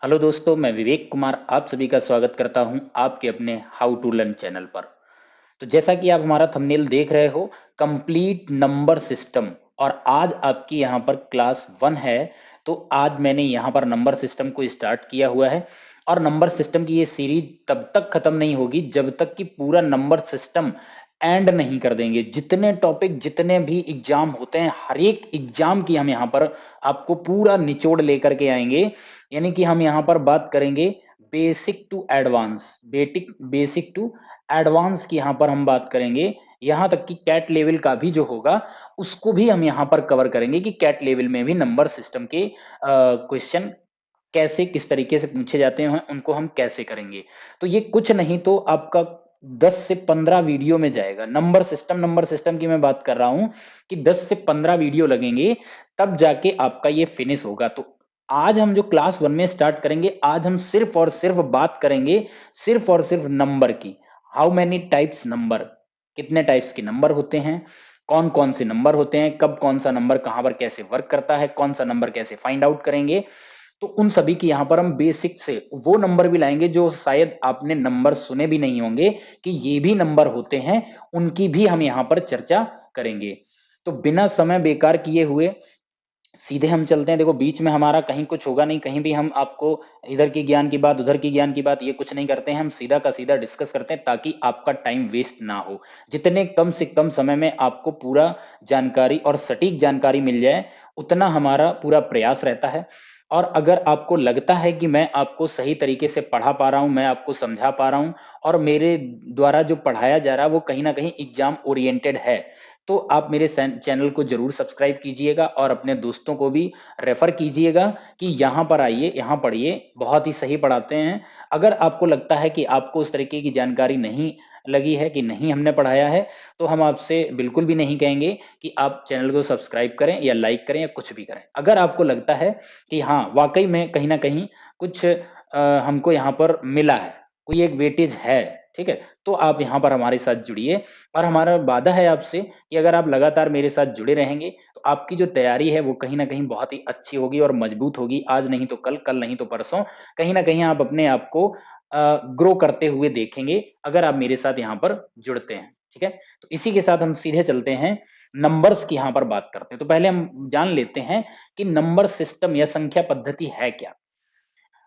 Hello दोस्तों, मैं विवेक कुमार आप सभी का स्वागत करता हूं आपके अपने हाउ टू लर्न चैनल पर। तो जैसा कि आप हमारा थंबनेल देख रहे हो, कंप्लीट नंबर सिस्टम। और आज आपकी यहां पर क्लास 1 है। तो आज मैंने यहां पर नंबर सिस्टम को स्टार्ट किया हुआ है। और नंबर सिस्टम की ये सीरीज तब तक खत्म नहीं होगी जब तक कि पूरा नंबर सिस्टम एंड नहीं कर देंगे। जितने टॉपिक जितने भी एग्जाम होते हैं, हर एक एग्जाम की हम यहाँ पर आपको पूरा निचोड़ लेकर के आएंगे। यानी कि हम यहाँ पर बात करेंगे basic to advance, basic to advance की यहाँ पर हम बात करेंगे। यहाँ तक कि कैट लेवल का भी जो होगा उसको भी हम यहाँ पर कवर करेंगे कि कैट लेवल में भी नंबर सिस्टम के क्वेश्चन कैसे किस तरीके से पूछे जाते हैं उनको हम कैसे करेंगे। तो ये कुछ नहीं तो आपका 10 से 15 वीडियो में जाएगा। नंबर सिस्टम की मैं बात कर रहा हूं कि 10 से 15 वीडियो लगेंगे तब जाके आपका ये फिनिश होगा। तो आज हम जो क्लास 1 में स्टार्ट करेंगे, आज हम सिर्फ और सिर्फ बात करेंगे सिर्फ और सिर्फ नंबर की। हाउ मैनी टाइप्स नंबर, कितने टाइप्स के नंबर होते हैं, कौन कौन से नंबर होते हैं, कब कौन सा नंबर कहां पर कैसे वर्क करता है, कौन सा नंबर कैसे फाइंड आउट करेंगे। तो उन सभी की यहाँ पर हम बेसिक से वो नंबर भी लाएंगे जो शायद आपने नंबर सुने भी नहीं होंगे कि ये भी नंबर होते हैं, उनकी भी हम यहाँ पर चर्चा करेंगे। तो बिना समय बेकार किए हुए सीधे हम चलते हैं। देखो, बीच में हमारा कहीं कुछ होगा नहीं, कहीं भी हम आपको इधर की ज्ञान की बात उधर की ज्ञान की बात ये कुछ नहीं करते हैं। हम सीधा का सीधा डिस्कस करते हैं ताकि आपका टाइम वेस्ट ना हो। जितने कम से कम समय में आपको पूरा जानकारी और सटीक जानकारी मिल जाए, उतना हमारा पूरा प्रयास रहता है। और अगर आपको लगता है कि मैं आपको सही तरीके से पढ़ा पा रहा हूं, मैं आपको समझा पा रहा हूं और मेरे द्वारा जो पढ़ाया जा रहा है वो कहीं ना कहीं एग्जाम ओरिएंटेड है, तो आप मेरे चैनल को जरूर सब्सक्राइब कीजिएगा और अपने दोस्तों को भी रेफर कीजिएगा कि यहाँ पर आइए, यहाँ पढ़िए, बहुत ही सही पढ़ाते हैं। अगर आपको लगता है कि आपको उस तरीके की जानकारी नहीं लगी है, कि नहीं हमने पढ़ाया है, तो हम आपसे बिल्कुल भी नहीं कहेंगे कि आप चैनल को सब्सक्राइब करें या लाइक करें या कुछ भी करें। अगर आपको लगता है कि हाँ वाकई में कहीं ना कहीं कुछ हमको यहाँ पर मिला है, कोई एक वेटेज है, ठीक है, तो आप यहाँ पर हमारे साथ जुड़िए। और हमारा वादा है आपसे कि अगर आप लगातार मेरे साथ जुड़े रहेंगे तो आपकी जो तैयारी है वो कहीं ना कहीं बहुत ही अच्छी होगी और मजबूत होगी। आज नहीं तो कल, कल नहीं तो परसों, कहीं ना कहीं आप अपने आप को ग्रो करते हुए देखेंगे अगर आप मेरे साथ यहाँ पर जुड़ते हैं। ठीक है, तो इसी के साथ हम सीधे चलते हैं, नंबर्स की यहाँ पर बात करते हैं। तो पहले हम जान लेते हैं कि नंबर सिस्टम या संख्या पद्धति है क्या।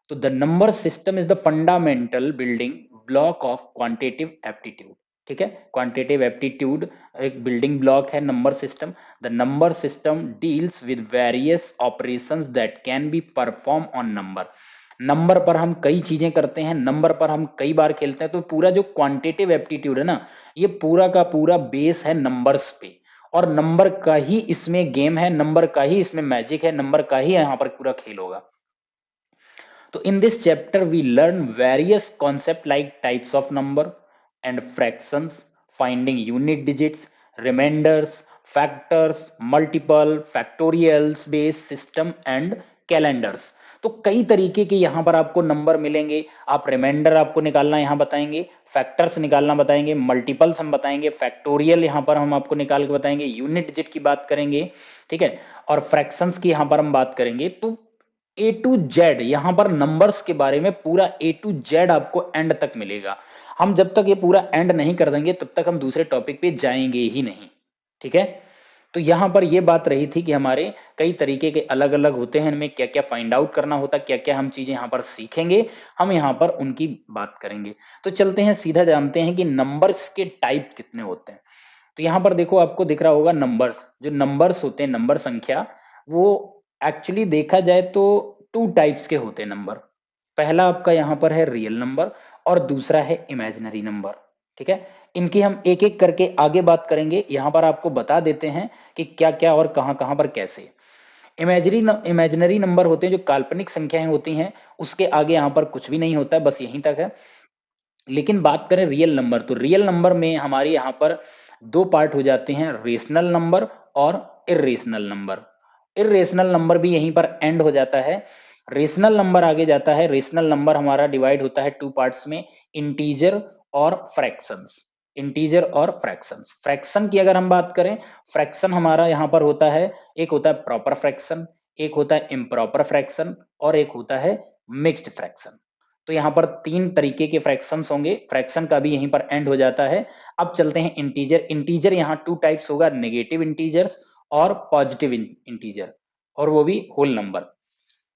तो the number system is the fundamental building block of quantitative aptitude. ठीक है, क्वांटिटेटिव एप्टीट्यूड एक बिल्डिंग ब्लॉक है number system. The number system deals with various operations that can be perform on number. Number पर हम कई चीजें करते हैं, नंबर पर हम कई बार खेलते हैं। तो पूरा जो क्वांटिटेटिव एप्टीट्यूड है ना, ये पूरा का पूरा बेस है नंबर्स पे। और नंबर का ही इसमें गेम है, नंबर का ही इसमें मैजिक है, नंबर का ही यहाँ पर पूरा खेल होगा। So in this chapter, we learn various concepts like types of number and fractions, finding unit digits, remainders, factors, multiple, factorials based system and calendars. तो कई तरीके के यहाँ पर आपको नंबर मिलेंगे। आप रिमाइंडर आपको निकालना यहाँ बताएंगे, फैक्टर्स निकालना बताएंगे, मल्टीपल्स हम बताएंगे, फैक्टोरियल यहाँ पर हम आपको निकाल के बताएंगे, यूनिट डिजिट की बात करेंगे, ठीक है, और फ्रैक्शंस की यहाँ पर हम बात करेंगे। तो ए टू जेड यहां पर नंबर्स के बारे में पूरा ए टू जेड आपको एंड तक मिलेगा। हम जब तक ये पूरा एंड नहीं कर देंगे तब तक हम दूसरे टॉपिक पे जाएंगे ही नहीं। ठीक है, तो यहां पर ये बात रही थी कि हमारे कई तरीके के अलग अलग होते हैं, इनमें क्या क्या फाइंड आउट करना होता है, क्या क्या हम चीजें यहां पर सीखेंगे, हम यहां पर उनकी बात करेंगे। तो चलते हैं, सीधा जानते हैं कि नंबर्स के टाइप कितने होते हैं। तो यहां पर देखो, आपको दिख रहा होगा नंबर्स, जो नंबर्स होते हैं, नंबर संख्या, वो एक्चुअली देखा जाए तो टू टाइप्स के होते हैं नंबर। पहला आपका यहां पर है रियल नंबर और दूसरा है इमेजिनरी नंबर। ठीक है, इनकी हम एक एक करके आगे बात करेंगे। यहां पर आपको बता देते हैं कि क्या क्या और कहां कहां पर कैसे। इमेजिनरी नंबर होते हैं जो काल्पनिक संख्याएं होती हैं, उसके आगे यहां पर कुछ भी नहीं होता है, बस यहीं तक है। लेकिन बात करें रियल नंबर, तो रियल नंबर में हमारे यहाँ पर दो पार्ट हो जाते हैं, रेशनल नंबर और इरेशनल नंबर। इरेशनल नंबर भी यहीं पर एंड हो जाता है, रेशनल नंबर आगे जाता है। रेशनल नंबर हमारा डिवाइड होता है टू पार्ट्स में, इंटीजर और फ्रैक्शंस। इंटीजर और फ्रैक्शंस, फ्रैक्शन की अगर हम बात करें, फ्रैक्शन हमारा यहाँ पर होता है, एक होता है प्रॉपर फ्रैक्शन, एक होता है इम्प्रॉपर फ्रैक्शन और एक होता है मिक्स्ड फ्रैक्शन। तो यहाँ पर 3 तरीके के फ्रैक्शंस होंगे, फ्रैक्शन का भी यहीं पर एंड हो जाता है। अब चलते हैं इंटीजर। इंटीजर यहाँ 2 टाइप्स होगा, नेगेटिव इंटीजर्स और पॉजिटिव इंटीजर, और वो भी होल नंबर।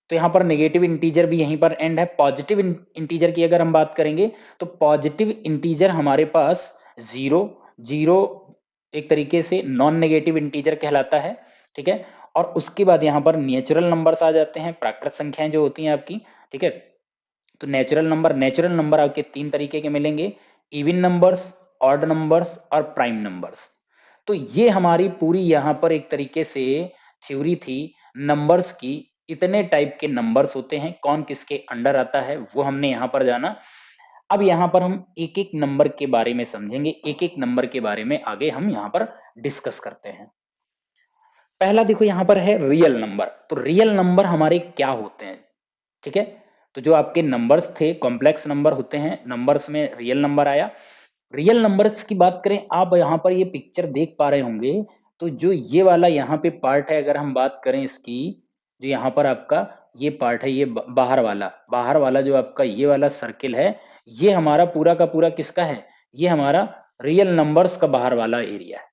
तो यहाँ पर नेगेटिव इंटीजर भी यहीं पर एंड है। पॉजिटिव इंटीजर की अगर हम बात करेंगे तो पॉजिटिव इंटीजर हमारे पास 0, 0 एक तरीके से नॉन नेगेटिव इंटीजर कहलाता है, ठीक है। और उसके बाद यहाँ पर नेचुरल नंबर्स आ जाते हैं, प्राकृत संख्याएं जो होती हैं आपकी, ठीक है। तो नेचुरल नंबर आपके 3 तरीके के मिलेंगे, इवन नंबर्स, ऑड नंबर्स और प्राइम नंबर्स। तो ये हमारी पूरी यहाँ पर एक तरीके से थ्योरी थी नंबर्स की। इतने टाइप के नंबर्स होते हैं, कौन किसके अंडर आता है वो हमने यहाँ पर जाना। अब यहाँ पर हम एक एक नंबर के बारे में समझेंगे, एक एक नंबर के बारे में आगे हम यहाँ पर डिस्कस करते हैं। पहला देखो यहाँ पर है रियल नंबर। तो रियल नंबर हमारे क्या होते हैं, ठीक है। तो जो आपके नंबर्स थे कॉम्प्लेक्स नंबर होते हैं, नंबर्स में रियल नंबर आया। रियल नंबर्स की बात करें, आप यहाँ पर ये पिक्चर देख पा रहे होंगे। तो जो ये वाला यहाँ पे पार्ट है, अगर हम बात करें इसकी, जो यहाँ पर आपका ये पार्ट है, ये बाहर वाला जो आपका ये वाला सर्किल है, ये हमारा पूरा का पूरा किसका है, ये हमारा रियल नंबर्स का बाहर वाला एरिया है।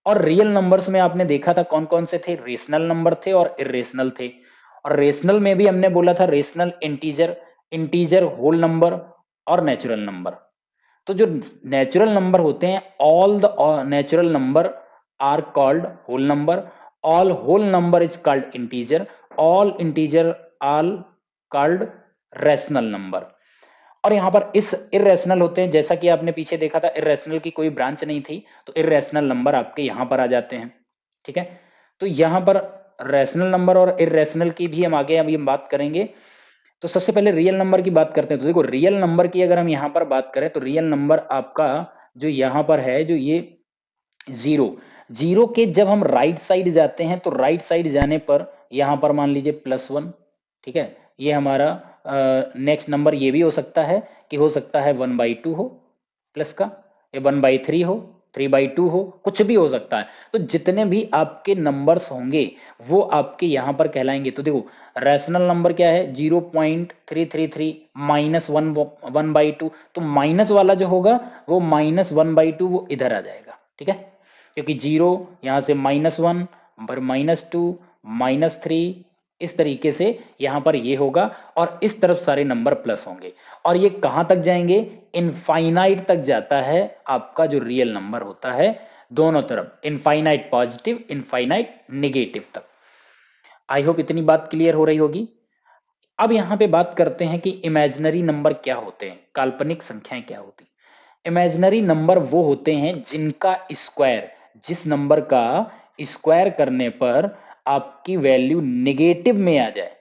और रियल नंबर्स में आपने देखा था कौन कौन से थे, रेशनल नंबर थे और इरेशनल थे। और रेशनल में भी हमने बोला था rational, integer, integer whole number और नेचुरल नंबर। तो जो नेचुरल नंबर होते हैं, all the natural number are called whole number, all whole number is called integer, all integer are called rational number. और यहाँ पर इस इरेशनल होते हैं, जैसा कि आपने पीछे देखा था इरेशनल की कोई ब्रांच नहीं थी, तो इरेशनल नंबर आपके यहाँ पर आ जाते हैं, ठीक है। तो यहाँ पर रैशनल नंबर और इरेशनल की भी हम आगे अभी हम बात करेंगे। तो सबसे पहले रियल नंबर की बात करते हैं। तो देखो रियल नंबर की अगर हम यहाँ पर बात करें तो रियल नंबर आपका जो यहाँ पर है, जो ये 0, 0 के जब हम राइट साइड जाते हैं तो राइट साइड जाने पर यहाँ पर मान लीजिए +1, ठीक है। ये हमारा नेक्स्ट नंबर ये भी हो सकता है कि हो सकता है 1/2 हो प्लस का, या 1/3 हो, 3/2 हो, कुछ भी हो सकता है। तो जितने भी आपके नंबर्स होंगे वो आपके यहाँ पर कहलाएंगे। तो देखो रैशनल नंबर क्या है, 0.333 -1/2। तो माइनस वाला जो होगा वो -1/2 वो इधर आ जाएगा, ठीक है। क्योंकि 0 यहाँ से -1, फिर -2, -3, इस तरीके से यहाँ पर ये होगा और इस तरफ सारे नंबर प्लस होंगे। और ये कहाँ तक जाएंगे, इनफाइनाइट तक जाता है आपका जो रियल नंबर होता है, दोनों तरफ, इनफाइनाइट पॉजिटिव, इनफाइनाइट नेगेटिव तक। आई होप इतनी बात क्लियर हो रही होगी। अब यहाँ पे बात करते हैं कि इमेजिनरी नंबर क्या होते हैं, काल्पनिक संख्याएं क्या होती हैं। इमेजिनरी नंबर वो होते हैं जिनका स्क्वायर, जिस नंबर का स्क्वायर करने पर आपकी वैल्यू नेगेटिव में आ जाए,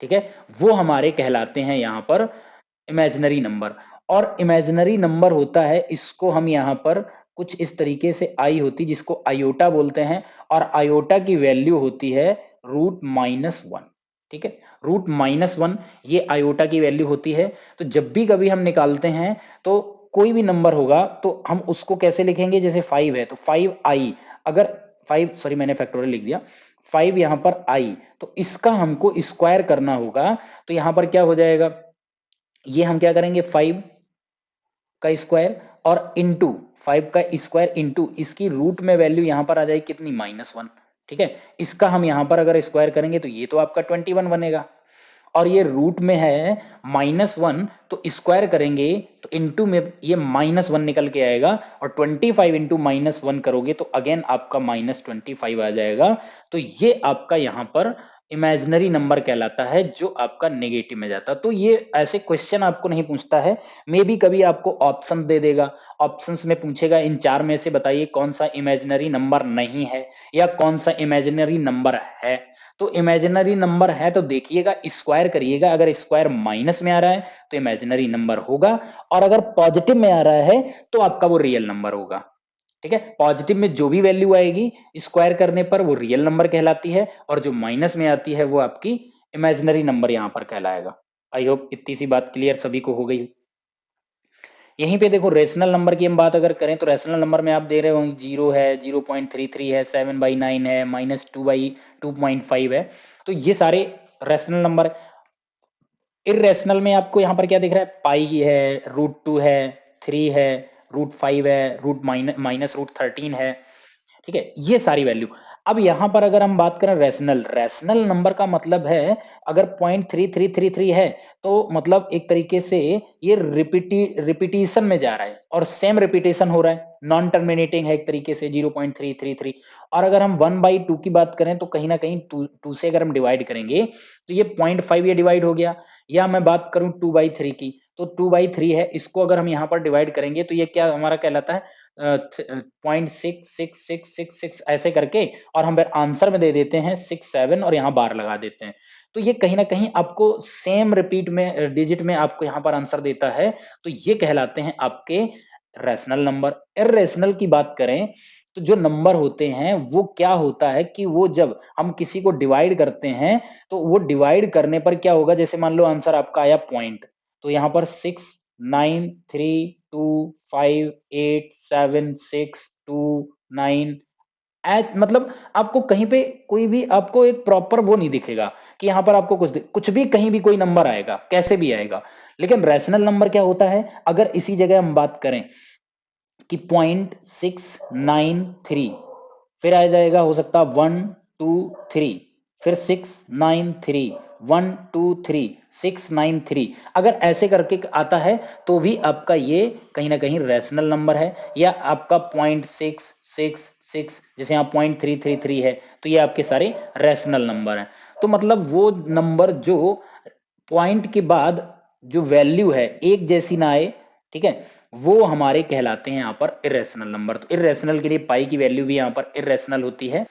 ठीक है, वो हमारे कहलाते हैं यहाँ पर इमेजिनरी नंबर। और इमेजिनरी नंबर होता है, इसको हम यहाँ पर कुछ इस तरीके से आई होती जिसको आयोटा बोलते हैं, और आयोटा की वैल्यू होती है √-1, ठीक है। √-1 ये आयोटा की वैल्यू होती है। तो जब भी कभी हम निकालते हैं तो कोई भी नंबर होगा तो हम उसको कैसे लिखेंगे, जैसे 5 है तो 5i, अगर 5 सॉरी मैंने फैक्टोरियल लिख दिया, 5 यहाँ पर आई, तो इसका हमको स्क्वायर करना होगा। तो यहाँ पर क्या हो जाएगा, ये हम क्या करेंगे, 5 का स्क्वायर और इंटू 5 का स्क्वायर इंटू इसकी रूट में वैल्यू यहाँ पर आ जाएगी कितनी, -1, ठीक है। इसका हम यहाँ पर अगर स्क्वायर करेंगे तो ये तो आपका 21 बनेगा, और ये रूट में है -1, तो स्क्वायर करेंगे तो इंटू में ये -1 निकल के आएगा, और 25 इंटू -1 करोगे तो अगेन आपका -25 आ जाएगा। तो ये आपका यहाँ पर इमेजिनरी नंबर कहलाता है जो आपका नेगेटिव में जाता है। तो ये ऐसे क्वेश्चन आपको नहीं पूछता है, मे बी कभी आपको ऑप्शन दे देगा, ऑप्शंस में पूछेगा इन 4 में से बताइए कौन सा इमेजिनरी नंबर नहीं है या कौन सा इमेजिनरी नंबर है। तो इमेजिनरी नंबर है तो देखिएगा, स्क्वायर करिएगा, अगर स्क्वायर माइनस में आ रहा है तो इमेजिनरी नंबर होगा, और अगर पॉजिटिव में आ रहा है तो आपका वो रियल नंबर होगा, ठीक है। पॉजिटिव में जो भी वैल्यू आएगी स्क्वायर करने पर वो रियल नंबर कहलाती है, और जो माइनस में आती है वो आपकी इमेजिनरी नंबर यहां पर कहलाएगा। आई होप इतनी सी बात क्लियर सभी को हो गई। यहीं पे देखो रेशनल नंबर की हम बात अगर करें तो रेशनल नंबर में आप दे रहे हो 0 है, 0.33 है, 7/9 है, -2/2.5 है। तो ये सारे रेशनल नंबर। इर्रेशनल में आपको यहाँ पर क्या दिख रहा है, पाई है, √2 है, 3 है, √5 है, रूट माइनस √13 है, ठीक है, ये सारी वैल्यू। अब यहां पर अगर हम बात करें रैशनल, रैशनल नंबर का मतलब है अगर 0.3333 है तो मतलब एक तरीके से ये रिपीटिशन में जा रहा है और सेम रिपीटेशन हो रहा है, नॉन टर्मिनेटिंग है एक तरीके से 0.333। और अगर हम 1/2 की बात करें तो कहीं ना कहीं टू से अगर हम डिवाइड करेंगे तो ये 0.5 ये डिवाइड हो गया। या मैं बात करूं 2/3 की, तो 2/3 है, इसको अगर हम यहाँ पर डिवाइड करेंगे तो ये क्या हमारा कहलाता है, 0.6666 ऐसे करके, और हम आंसर में दे देते हैं 67 और यहाँ बार लगा देते हैं। तो ये कहीं ना कहीं आपको सेम रिपीट में डिजिट में आपको यहाँ पर आंसर देता है, तो ये कहलाते हैं आपके रैशनल नंबर। इर्रेशनल की बात करें तो जो नंबर होते हैं वो क्या होता है कि वो जब हम किसी को डिवाइड करते हैं तो वो डिवाइड करने पर क्या होगा, जैसे मान लो आंसर आपका आया पॉइंट, तो यहाँ पर 6 9 3 2 5 8 7 6 2 9 मतलब आपको कहीं पे कोई भी आपको एक प्रॉपर वो नहीं दिखेगा कि यहाँ पर आपको कुछ भी कहीं भी कोई नंबर आएगा, कैसे भी आएगा। लेकिन रैशनल नंबर क्या होता है, अगर इसी जगह हम बात करें कि 0.693, फिर आ जाएगा हो सकता है 1 2 3, फिर 6 9 3, 1 2 3 6 9 3, अगर ऐसे करके आता है तो भी आपका ये कहीं ना कहीं रैशनल नंबर है। या आपका 0.666, जैसे यहाँ 0.333 है, तो ये आपके सारे रैशनल नंबर हैं। तो मतलब वो नंबर जो पॉइंट के बाद जो वैल्यू है एक जैसी ना आए, ठीक है, वो हमारे कहलाते हैं यहाँ पर इरेशनल नंबर। तो इरेशनल के लिए पाई की वैल्यू भी यहाँ पर इरेशनल होती है।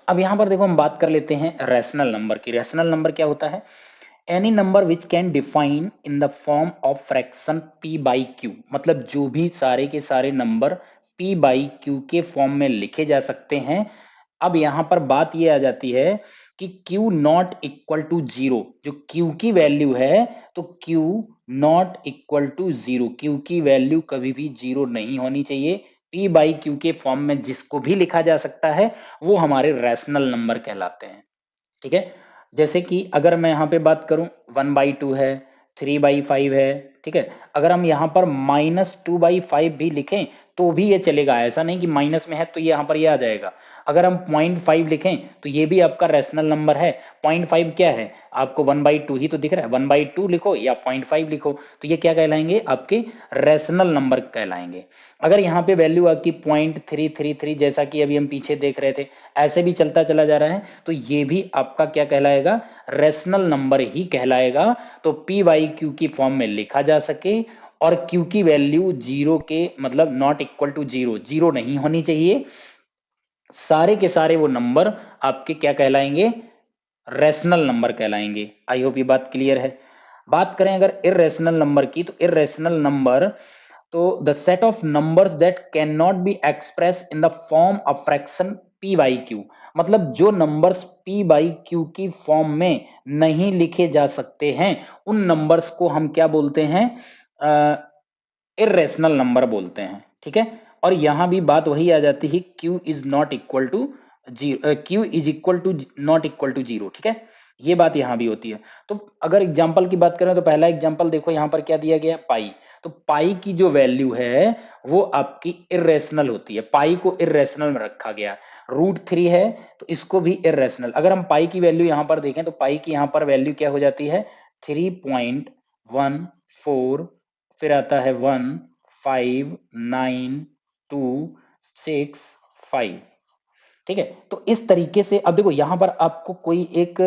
अब यहाँ पर देखो हम बात कर लेते हैं रैशनल नंबर की। रैशनल नंबर क्या होता है, any number which can define in the form of fraction p/q, मतलब जो भी सारे के सारे नंबर p/q के फॉर्म में लिखे जा सकते हैं। अब यहां पर बात ये आ जाती है कि q not equal to zero, जो q की वैल्यू है तो q not equal to zero, q की वैल्यू कभी भी जीरो नहीं होनी चाहिए। p/q के फॉर्म में जिसको भी लिखा जा सकता है वो हमारे रैशनल नंबर कहलाते हैं, ठीक है। जैसे कि अगर मैं यहाँ पे बात करूं 1/2 है, 3/5 है, ठीक है, अगर हम यहाँ पर -2/5 भी लिखें तो भी ये चलेगा, ऐसा नहीं कि माइनस में है तो ये यहाँ पर ये आ जाएगा। अगर हम 0.5 लिखें तो ये भी आपका रैशनल नंबर है। 0.5 क्या है, आपको 1/2 ही तो दिख रहा है, 1/2 लिखो या 0.5 लिखो, तो ये क्या कहलाएंगे, आपके रैशनल नंबर कहलाएंगे। अगर यहाँ पे वैल्यू आपकी 0.333, जैसा कि अभी हम पीछे देख रहे थे, ऐसे भी चलता चला जा रहा है, तो ये भी आपका क्या कहलाएगा, रैशनल नंबर ही कहलाएगा। तो p/q की फॉर्म में लिखा जा सके और q की वैल्यू जीरो के मतलब not equal to zero, zero नहीं होनी चाहिए, सारे के सारे वो नंबर आपके क्या कहलाएंगे, रैशनल नंबर कहलाएंगे। आई होप ये बात क्लियर है। बात करें अगर इर्रेशनल नंबर की, तो इर्रेशनल नंबर तो the set of numbers that can not be express in the form of fraction p/q, मतलब जो नंबर्स p/q की फॉर्म में नहीं लिखे जा सकते हैं उन नंबर्स को हम क्या बोलते हैं, इर्रेशनल नंबर बोलते हैं, ठीक है। और यहां भी बात वही आ जाती है, q is not equal to zero, q is equal to not equal to zero, ठीक है, ये बात यहां भी होती है। तो अगर एग्जांपल की बात करें तो पहला एग्जांपल देखो यहाँ पर क्या दिया गया है, पाई। तो पाई की जो वैल्यू है वो आपकी इर्रेशनल होती है, पाई को इर्रेशनल में रखा गया। √3 है तो इसको भी इर्रेशनल, अगर हम पाई की वैल्यू यहाँ पर देखें तो पाई की यहाँ पर वैल्यू क्या हो जाती है, 3.14, फिर आता है 1 5 9 2 6 5, ठीक है। तो इस तरीके से अब देखो यहाँ पर आपको कोई एक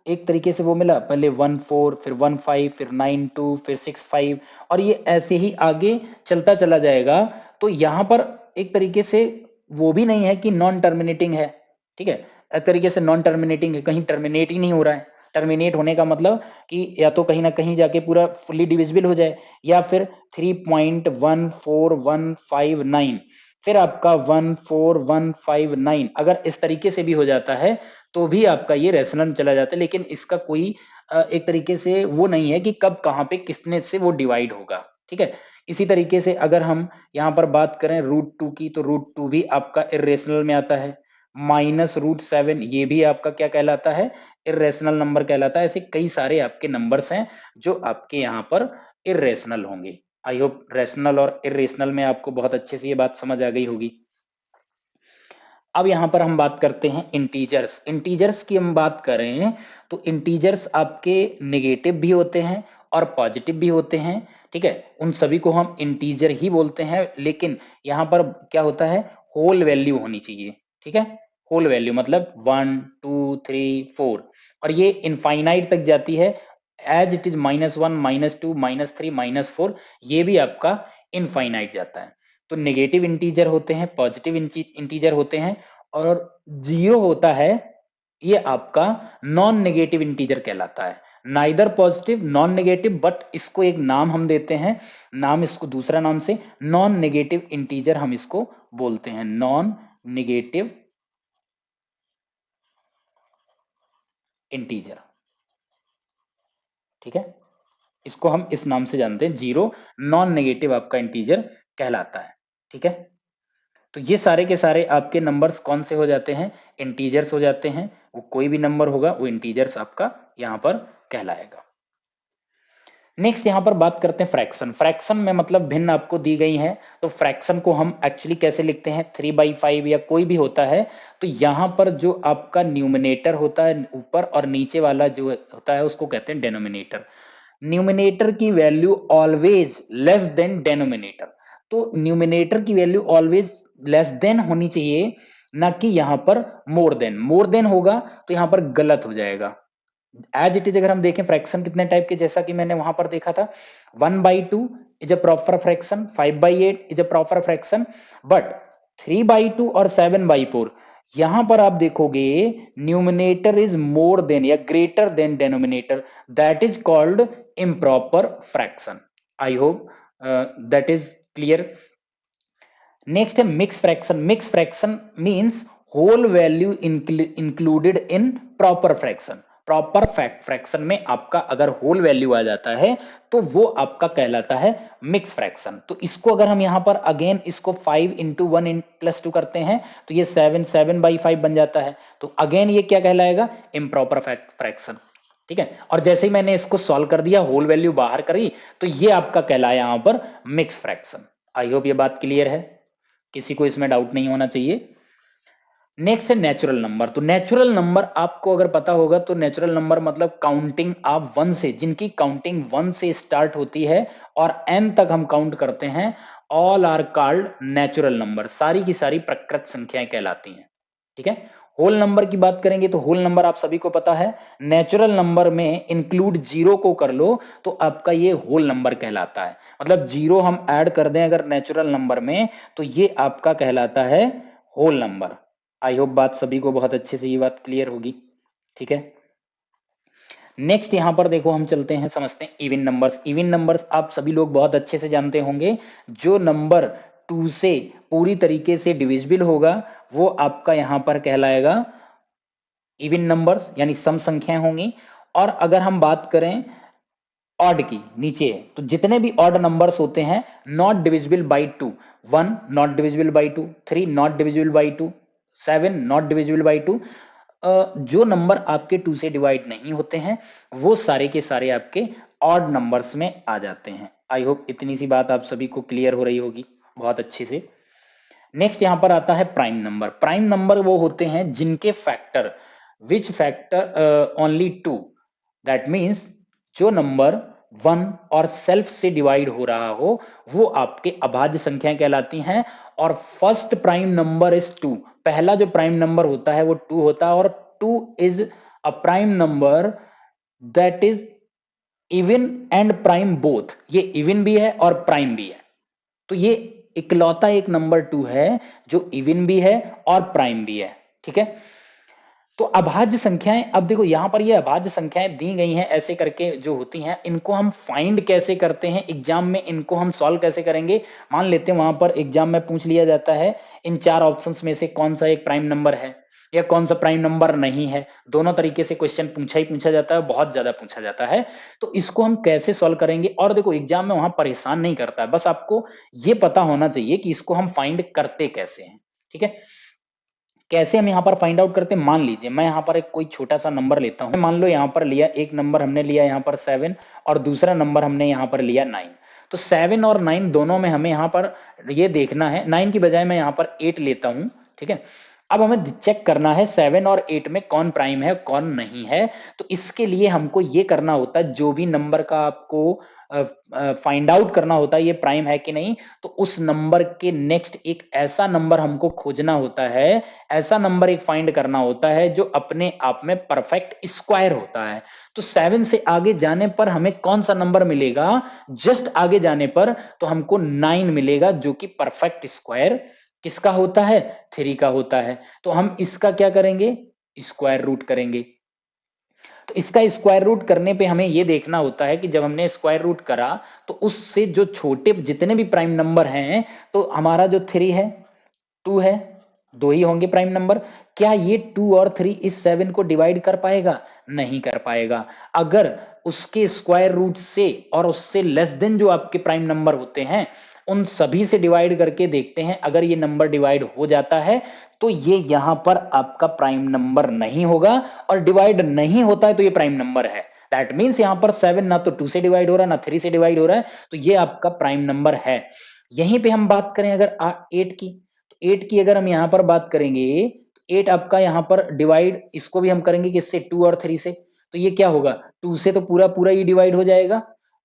एक तरीके से वो मिला, पहले 1 4, फिर 1 5, फिर 9 2, फिर 6 5, और ये ऐसे ही आगे चलता चला जाएगा। तो यहाँ पर एक तरीके से वो भी नहीं है कि नॉन टर्मिनेटिंग है, ठीक है, एक तरीके से नॉन टर्मिनेटिंग है, कहीं टर्मिनेट ही नहीं हो रहा है। टर्मिनेट होने का मतलब कि या तो कहीं ना कहीं जाके पूरा फुल्ली डिविजिबल हो जाए, या फिर 3.14159, फिर आपका 14159, अगर इस तरीके से भी हो जाता है तो भी आपका ये रेजोनेंस चला जाता है। लेकिन इसका कोई एक तरीके से वो नहीं है कि कब कहाँ पे किसने से वो डिवाइड होगा, ठीक है। इसी तरीके से अगर हम यहाँ पर बात करें √2 की, तो √2 भी आपका इरेशनल में आता है। -√7 ये भी आपका क्या कहलाता है, इर्रेशनल नंबर कहलाता है। ऐसे कई सारे आपके नंबर्स हैं जो आपके यहाँ पर इर्रेशनल होंगे। आई होप रैशनल और इर्रेशनल में आपको बहुत अच्छे से ये बात समझ आ गई होगी। अब यहाँ पर हम बात करते हैं इंटीजर्स। इंटीजर्स की हम बात करें तो इंटीजर्स आपके नेगेटिव भी होते हैं और पॉजिटिव भी होते हैं, ठीक है। उन सभी को हम इंटीजर ही बोलते हैं, लेकिन यहाँ पर क्या होता है, होल वैल्यू होनी चाहिए, ठीक है। होल वैल्यू मतलब 1 2 3 4 और ये इनफाइनाइट तक जाती है। एज इट इज -1 -2 -3 -4 ये भी आपका इनफाइनाइट जाता है। तो नेगेटिव इंटीजर होते हैं, पॉजिटिव इंटीजर होते हैं और जीरो होता है, ये आपका नॉन नेगेटिव इंटीजर कहलाता है। Neither positive non negative, but इसको एक नाम हम देते हैं, नाम इसको दूसरा नाम से नॉन नेगेटिव इंटीजर हम इसको बोलते हैं, नॉन नेगेटिव इंटीजर, ठीक है। इसको हम इस नाम से जानते हैं, जीरो नॉन नेगेटिव आपका इंटीजर कहलाता है, ठीक है। तो ये सारे के सारे आपके नंबर्स कौन से हो जाते हैं, इंटीजर्स हो जाते हैं। वो कोई भी नंबर होगा वो इंटीजर्स आपका यहाँ पर कहलाएगा। नेक्स्ट यहाँ पर बात करते हैं फ्रैक्शन। फ्रैक्शन में मतलब भिन्न आपको दी गई है, तो फ्रैक्शन को हम एक्चुअली कैसे लिखते हैं, 3/5 या कोई भी होता है। तो यहाँ पर जो आपका न्यूमिनेटर होता है ऊपर और नीचे वाला जो होता है उसको कहते हैं डेनोमिनेटर। न्यूमिनेटर की value always less than denominator. तो न्यूमिनेटर की वैल्यू ऑलवेज लेस देन होनी चाहिए, ना कि यहाँ पर मोर देन। मोर देन होगा तो यहाँ पर गलत हो जाएगा। एज इट इज अगर हम देखें फ्रैक्शन कितने टाइप के, जैसा कि मैंने वहां पर देखा था, 1/2 is a proper fraction, 5/8 is a proper fraction, but 3/2 और 7/4 यहां पर आप देखोगे न्यूमिनेटर इज मोर देन या greater than denominator, that is called improper fraction. I hope that is clear. Next है mix fraction. Mix fraction means whole value included in proper fraction. Proper fraction में आपका अगर whole value आ जाता है तो वो आपका कहलाता है मिक्स फ्रैक्शन। तो इसको अगर हम यहां पर अगेन इसको 5 इंटू 1+2 करते हैं तो ये 7/5 बन जाता है। तो अगेन ये क्या कहलाएगा, इम्प्रॉपर फ्रैक्शन, ठीक है। और जैसे ही मैंने इसको सॉल्व कर दिया, होल वैल्यू बाहर करी, तो ये आपका कहलाया यहां पर मिक्स फ्रैक्शन। आई होप ये बात क्लियर है, किसी को इसमें डाउट नहीं होना चाहिए। नेक्स्ट है नेचुरल नंबर। तो नेचुरल नंबर आपको अगर पता होगा तो नेचुरल नंबर मतलब काउंटिंग आप 1 से, जिनकी काउंटिंग 1 से स्टार्ट होती है और n तक हम काउंट करते हैं, all are called natural number. सारी की सारी प्रकृत संख्याएं कहलाती हैं, ठीक है। होल नंबर की बात करेंगे तो होल नंबर आप सभी को पता है, नेचुरल नंबर में इंक्लूड जीरो को कर लो तो आपका ये होल नंबर कहलाता है। मतलब जीरो हम ऐड कर दें अगर नेचुरल नंबर में तो ये आपका कहलाता है होल नंबर। आई होप बात सभी को बहुत अच्छे से ये बात क्लियर होगी, ठीक है। नेक्स्ट यहां पर देखो हम चलते हैं, समझते हैं इवन नंबर्स। इवन नंबर्स आप सभी लोग बहुत अच्छे से जानते होंगे, जो नंबर 2 से पूरी तरीके से डिविजिबल होगा वो आपका यहां पर कहलाएगा इवन नंबर्स, यानी सम संख्याएं होंगी। और अगर हम बात करें ऑड की, नीचे तो जितने भी ऑड नंबर्स होते हैं, not divisible by 2, 1 not divisible by 2, 3 not divisible by 2, 7 not divisible by 2, जो नंबर आपके 2 से डिवाइड नहीं होते हैं वो सारे के सारे आपके ऑड नंबर्स में आ जाते हैं। आई होप इतनी सी बात आप सभी को क्लियर हो रही होगी बहुत अच्छे से। नेक्स्ट यहां पर आता है प्राइम नंबर। प्राइम नंबर वो होते हैं जिनके factor, which factor only 2, that means जो नंबर 1 और सेल्फ से डिवाइड हो रहा हो वो आपके अभाज्य संख्याएं कहलाती हैं। और फर्स्ट प्राइम नंबर इज 2, पहला जो प्राइम नंबर होता है वो 2 होता है, और 2 is a prime number that is even and prime both. ये इवन भी है और प्राइम भी है। तो ये इकलौता एक नंबर 2 है जो इवन भी है और प्राइम भी है, ठीक है। तो अभाज्य संख्याएं, अब देखो यहां पर ये अभाज्य संख्याएं दी गई हैं ऐसे करके जो होती हैं, इनको हम फाइंड कैसे करते हैं एग्जाम में, इनको हम सॉल्व कैसे करेंगे। मान लेते हैं वहां पर एग्जाम में पूछ लिया जाता है इन 4 ऑप्शंस में से कौन सा एक प्राइम नंबर है या कौन सा प्राइम नंबर नहीं है। दोनों तरीके से क्वेश्चन पूछा ही पूछा जाता है, बहुत ज्यादा पूछा जाता है। तो इसको हम कैसे सॉल्व करेंगे, और देखो एग्जाम में वहां परेशान नहीं करता है, बस आपको ये पता होना चाहिए कि इसको हम फाइंड करते कैसे हैं, ठीक है। कैसे हम यहाँ पर फाइंड आउट करते हैं, मान लीजिए मैं यहाँ पर एक कोई छोटा सा नंबर लेता हूँ, मान लो यहाँ पर लिया एक नंबर हमने लिया यहाँ पर 7 और दूसरा नंबर हमने यहाँ पर लिया 9। तो 7 और 9 दोनों में हमें यहाँ पर ये देखना है, 9 की बजाय मैं यहाँ पर 8 लेता हूँ, ठीक है। अब हमें चेक करना है 7 और 8 में कौन प्राइम है कौन नहीं है। तो इसके लिए हमको ये करना होता है, जो भी नंबर का आपको फाइंड आउट करना होता है ये प्राइम है कि नहीं, तो उस नंबर के नेक्स्ट एक ऐसा नंबर हमको खोजना होता है, ऐसा नंबर एक फाइंड करना होता है जो अपने आप में परफेक्ट स्क्वायर होता है। तो 7 से आगे जाने पर हमें कौन सा नंबर मिलेगा, जस्ट आगे जाने पर तो हमको 9 मिलेगा, जो कि परफेक्ट स्क्वायर किसका होता है, 3 का होता है। तो हम इसका क्या करेंगे, स्क्वायर रूट करेंगे। तो इसका स्क्वायर रूट करने पे हमें यह देखना होता है कि जब हमने स्क्वायर रूट करा तो उससे जो छोटे जितने भी प्राइम नंबर हैं, तो हमारा जो 3 है 2 है, 2 ही होंगे प्राइम नंबर। क्या ये 2 और 3 इस 7 को डिवाइड कर पाएगा, नहीं कर पाएगा। अगर उसके स्क्वायर रूट से और उससे लेस देन जो आपके प्राइम नंबर होते हैं उन सभी से डिवाइड करके देखते हैं, अगर ये नंबर डिवाइड हो जाता है तो ये यहां पर आपका प्राइम नंबर नहीं होगा, और डिवाइड नहीं होता है तो ये प्राइम नंबर है। दैट मीन्स यहां पर 7 ना तो 2 से डिवाइड हो रहा है ना 3 से डिवाइड हो रहा है, तो ये आपका प्राइम नंबर है। यहीं पे हम बात करें अगर 8 की, तो 8 की अगर हम यहां पर बात करेंगे तो 8 आपका यहां पर डिवाइड इसको भी हम करेंगे किससे, 2 और 3 से। तो ये क्या होगा, 2 से तो पूरा पूरा ही डिवाइड हो जाएगा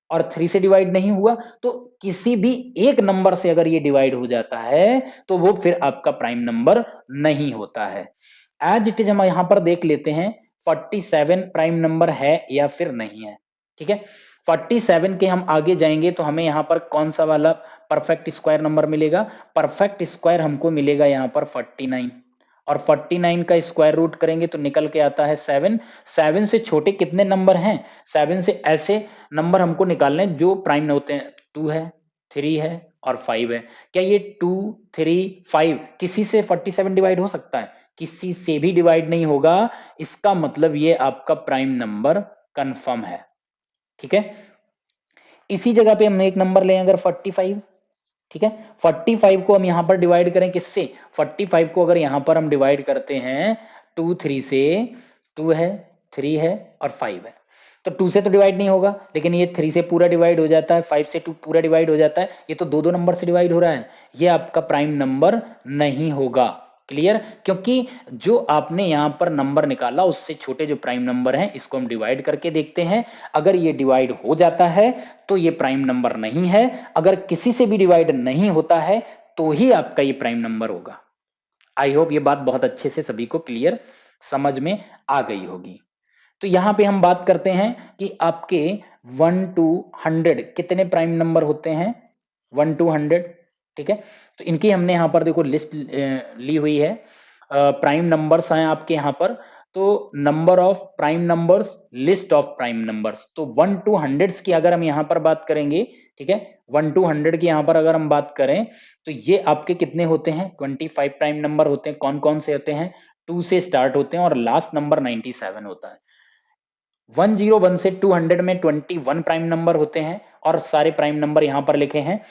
और 3 से डिवाइड नहीं हुआ। तो किसी भी एक नंबर से अगर ये डिवाइड हो जाता है तो वो फिर आपका प्राइम नंबर नहीं होता है। एज इट इज हम यहां पर देख लेते हैं 47 प्राइम नंबर है या फिर नहीं है, ठीक है। 47 के हम आगे जाएंगे तो हमें यहां पर कौन सा वाला परफेक्ट स्क्वायर नंबर मिलेगा, परफेक्ट स्क्वायर हमको मिलेगा यहां पर 49, और 49 का स्क्वायर रूट करेंगे तो निकल के आता है 7। 7 से छोटे कितने नंबर हैं, 7 से ऐसे नंबर हमको निकालने जो प्राइम होते हैं, 2 है, 3 है और 5 है। क्या ये 2 3 5 किसी से 47 डिवाइड हो सकता है, किसी से भी डिवाइड नहीं होगा। इसका मतलब ये आपका प्राइम नंबर कंफर्म है, ठीक है। इसी जगह पे हम एक नंबर लें अगर 45, ठीक है। 45 को हम यहां पर डिवाइड करें किससे, 45 को अगर यहां पर हम डिवाइड करते हैं 2 3 से, 2 है 3 है और 5 है, तो 2 से तो डिवाइड नहीं होगा, लेकिन ये 3 से पूरा डिवाइड हो जाता है, 5 से 2 पूरा डिवाइड हो जाता है, ये तो दो दो नंबर से डिवाइड हो रहा है, ये आपका प्राइम नंबर नहीं होगा। क्लियर, क्योंकि जो आपने यहां पर नंबर निकाला उससे छोटे जो प्राइम नंबर हैं इसको हम डिवाइड करके देखते हैं, अगर ये डिवाइड हो जाता है तो ये प्राइम नंबर नहीं है, अगर किसी से भी डिवाइड नहीं होता है तो ही आपका ये प्राइम नंबर होगा। आई होप ये बात बहुत अच्छे से सभी को क्लियर समझ में आ गई होगी। तो यहां पे हम बात करते हैं कि आपके 1 to 100 कितने प्राइम नंबर होते हैं, 1 to 100, ठीक है। तो इनकी हमने यहां पर देखो लिस्ट ली हुई है, प्राइम नंबर्स हैं आपके यहां पर। तो number of prime numbers, list of prime numbers, तो 1 to 100 की अगर हम यहां पर बात करेंगे, ठीक है, 1 to 100 की यहां पर अगर हम बात करें तो ये आपके कितने होते हैं, 25 प्राइम नंबर होते हैं। कौन कौन से होते हैं, 2 से स्टार्ट होते हैं और लास्ट नंबर 97 होता है। 101 से 200 में 21 प्राइम नंबर होते हैं और सारे प्राइम नंबर यहां पर लिखे हैं।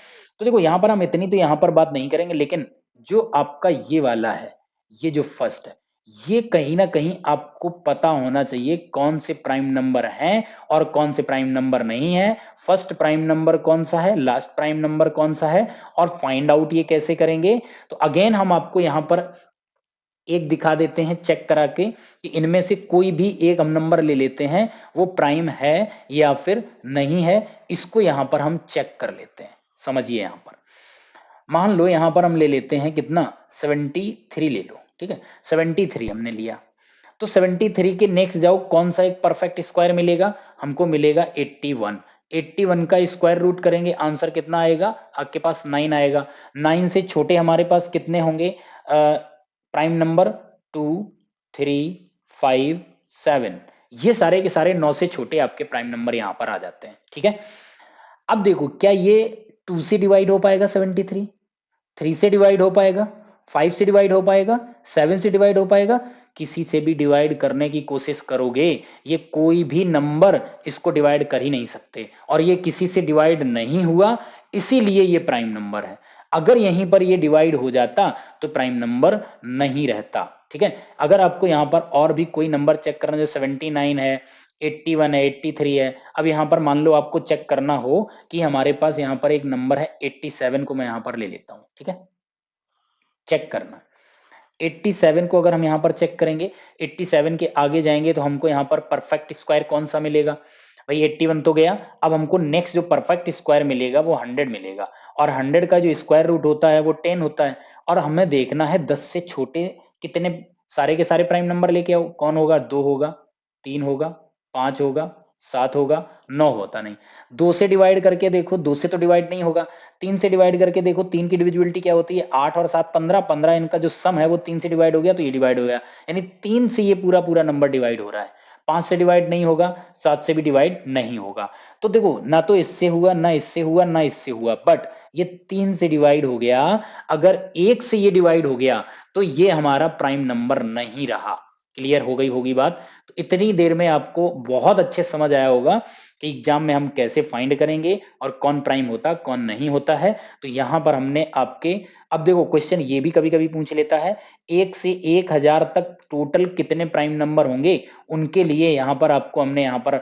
तो देखो यहां पर हम इतनी तो यहां पर बात नहीं करेंगे, लेकिन जो आपका ये वाला है, ये जो फर्स्ट है, ये कहीं ना कहीं आपको पता होना चाहिए कौन से प्राइम नंबर हैं और कौन से प्राइम नंबर नहीं है। फर्स्ट प्राइम नंबर कौन सा है, लास्ट प्राइम नंबर कौन सा है, और फाइंड आउट ये कैसे करेंगे। तो अगेन हम आपको यहां पर एक दिखा देते हैं चेक करा के कि इनमें से कोई भी एक हम नंबर ले लेते हैं, वो प्राइम है या फिर नहीं है, इसको यहां पर हम चेक कर लेते हैं। समझिए यहां पर मान लो यहां पर हम ले लेते हैं कितना, 73 ले लो, ठीक है, 73 हमने लिया। तो 73 के नेक्स्ट जाओ, कौन सा एक परफेक्ट स्क्वायर मिलेगा, हमको मिलेगा 81। 81 का स्क्वायर रूट करेंगे, आंसर कितना आएगा आपके पास, 9 आएगा। 9 से छोटे हमारे पास कितने होंगे प्राइम नंबर, 2 3 5 7, ये सारे के सारे 9 से छोटे आपके प्राइम नंबर यहां पर आ जाते हैं, ठीक है। अब देखो क्या ये 2 से डिवाइड हो पाएगा, 73 3 से डिवाइड हो पाएगा, 5 से डिवाइड हो पाएगा, 7 से डिवाइड हो पाएगा, किसी से भी डिवाइड करने की कोशिश करोगे ये कोई भी नंबर इसको डिवाइड कर ही नहीं सकते, और ये किसी से डिवाइड नहीं हुआ इसीलिए ये प्राइम नंबर है। अगर यहीं पर ये डिवाइड हो जाता तो प्राइम नंबर नहीं रहता। ठीक है, अगर आपको यहाँ पर और भी कोई नंबर चेक करना, जो 79 है, 81 है, 83 है, अब यहाँ पर मान लो आपको चेक करना हो कि हमारे पास यहाँ पर एक नंबर है 87 को मैं यहाँ पर ले लेता हूँ। ठीक है, चेक करना 87 को अगर हम यहाँ पर चेक करेंगे, 87 के आगे जाएंगे तो हमको यहाँ पर परफेक्ट स्क्वायर कौन सा मिलेगा भाई, 81 तो गया। अब हमको नेक्स्ट जो परफेक्ट स्क्वायर मिलेगा वो 100 मिलेगा, और 100 का जो स्क्वायर रूट होता है वो 10 होता है, और हमें देखना है 10 से छोटे कितने, सारे के सारे प्राइम नंबर लेके आओ। कौन होगा, 2 होगा, 3 होगा, 5 होगा, 7 होगा, 9 होता नहीं। 2 से डिवाइड करके देखो, 2 से तो डिवाइड नहीं होगा। 3 से डिवाइड करके देखो, 3 की डिविजिबिलिटी क्या होती है, 8 और 7 15, 15 इनका जो सम है वो 3 से डिवाइड हो गया तो ये डिवाइड हो गया, यानी 3 से ये पूरा पूरा नंबर डिवाइड हो रहा है। 5 से डिवाइड नहीं होगा, 7 से भी डिवाइड नहीं होगा। तो देखो, ना तो इससे हुआ, ना इससे हुआ, ना इससे हुआ, बट ये 3 से डिवाइड हो गया। अगर 1 से ये डिवाइड हो गया तो ये हमारा प्राइम नंबर नहीं रहा। क्लियर हो गई होगी बात। तो इतनी देर में आपको बहुत अच्छे समझ आया होगा कि एग्जाम में हम कैसे फाइंड करेंगे और कौन प्राइम होता कौन नहीं होता है। तो यहां पर हमने आपके, अब देखो क्वेश्चन ये भी कभी कभी पूछ लेता है, 1 से 1000 तक टोटल कितने प्राइम नंबर होंगे, उनके लिए यहां पर आपको हमने यहां पर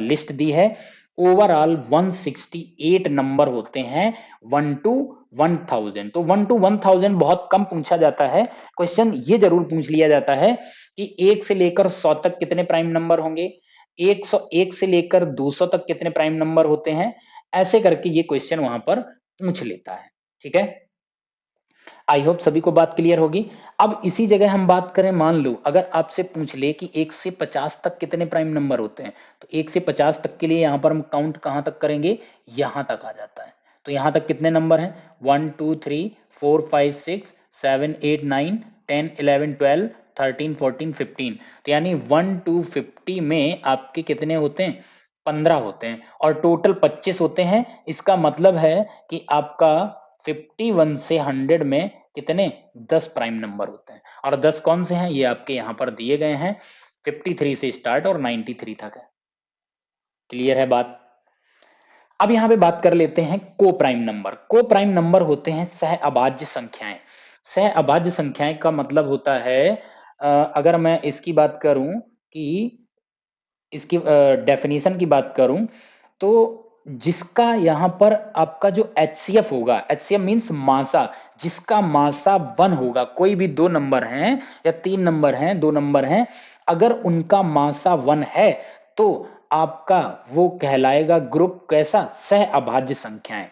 लिस्ट दी है। ओवरऑल 168 नंबर होते हैं 1 to 1000। तो 1 to 1000 बहुत कम पूछा जाता है। क्वेश्चन ये जरूर पूछ लिया जाता है कि 1 से लेकर 100 तक कितने प्राइम नंबर होंगे, 101 से लेकर 200 तक कितने प्राइम नंबर होते हैं, ऐसे करके ये क्वेश्चन वहां पर पूछ लेता है। ठीक है, आई होप सभी को बात क्लियर होगी। अब इसी जगह हम बात करें, मान लो अगर आपसे पूछ ले कि 1 से 50 तक कितने प्राइम नंबर होते हैं, तो 1 से 50 तक के लिए यहां पर हम काउंट कहां तक करेंगे, यहां तक आ जाता है। तो यहां तक कितने नंबर हैं, 1 2 3 4 5 6 7 8 9 10 11 12 13 14 15। तो यानी 1 to 50 में आपके कितने होते हैं, 15 होते हैं, और टोटल 25 होते हैं। इसका मतलब है कि आपका 51 से 100 में कितने, 10 प्राइम नंबर होते हैं। और 10 कौन से हैं, ये आपके यहां पर दिए गए हैं, 53 से स्टार्ट और 93 तक है। क्लियर है बात। अब यहां पे बात कर लेते हैं को प्राइम नंबर। को प्राइम नंबर होते हैं सह अभाज्य संख्याएं। सह अभाज्य संख्याएं का मतलब होता है, अगर मैं इसकी बात करूं कि इसकी डेफिनेशन की बात करूं, तो जिसका यहां पर आपका जो HCF होगा, HCF मीन्स मासा, जिसका मासा 1 होगा, कोई भी 2 नंबर हैं या 3 नंबर हैं, 2 नंबर हैं, अगर उनका मासा 1 है तो आपका वो कहलाएगा ग्रुप कैसा, सह अभाज्य संख्याएं।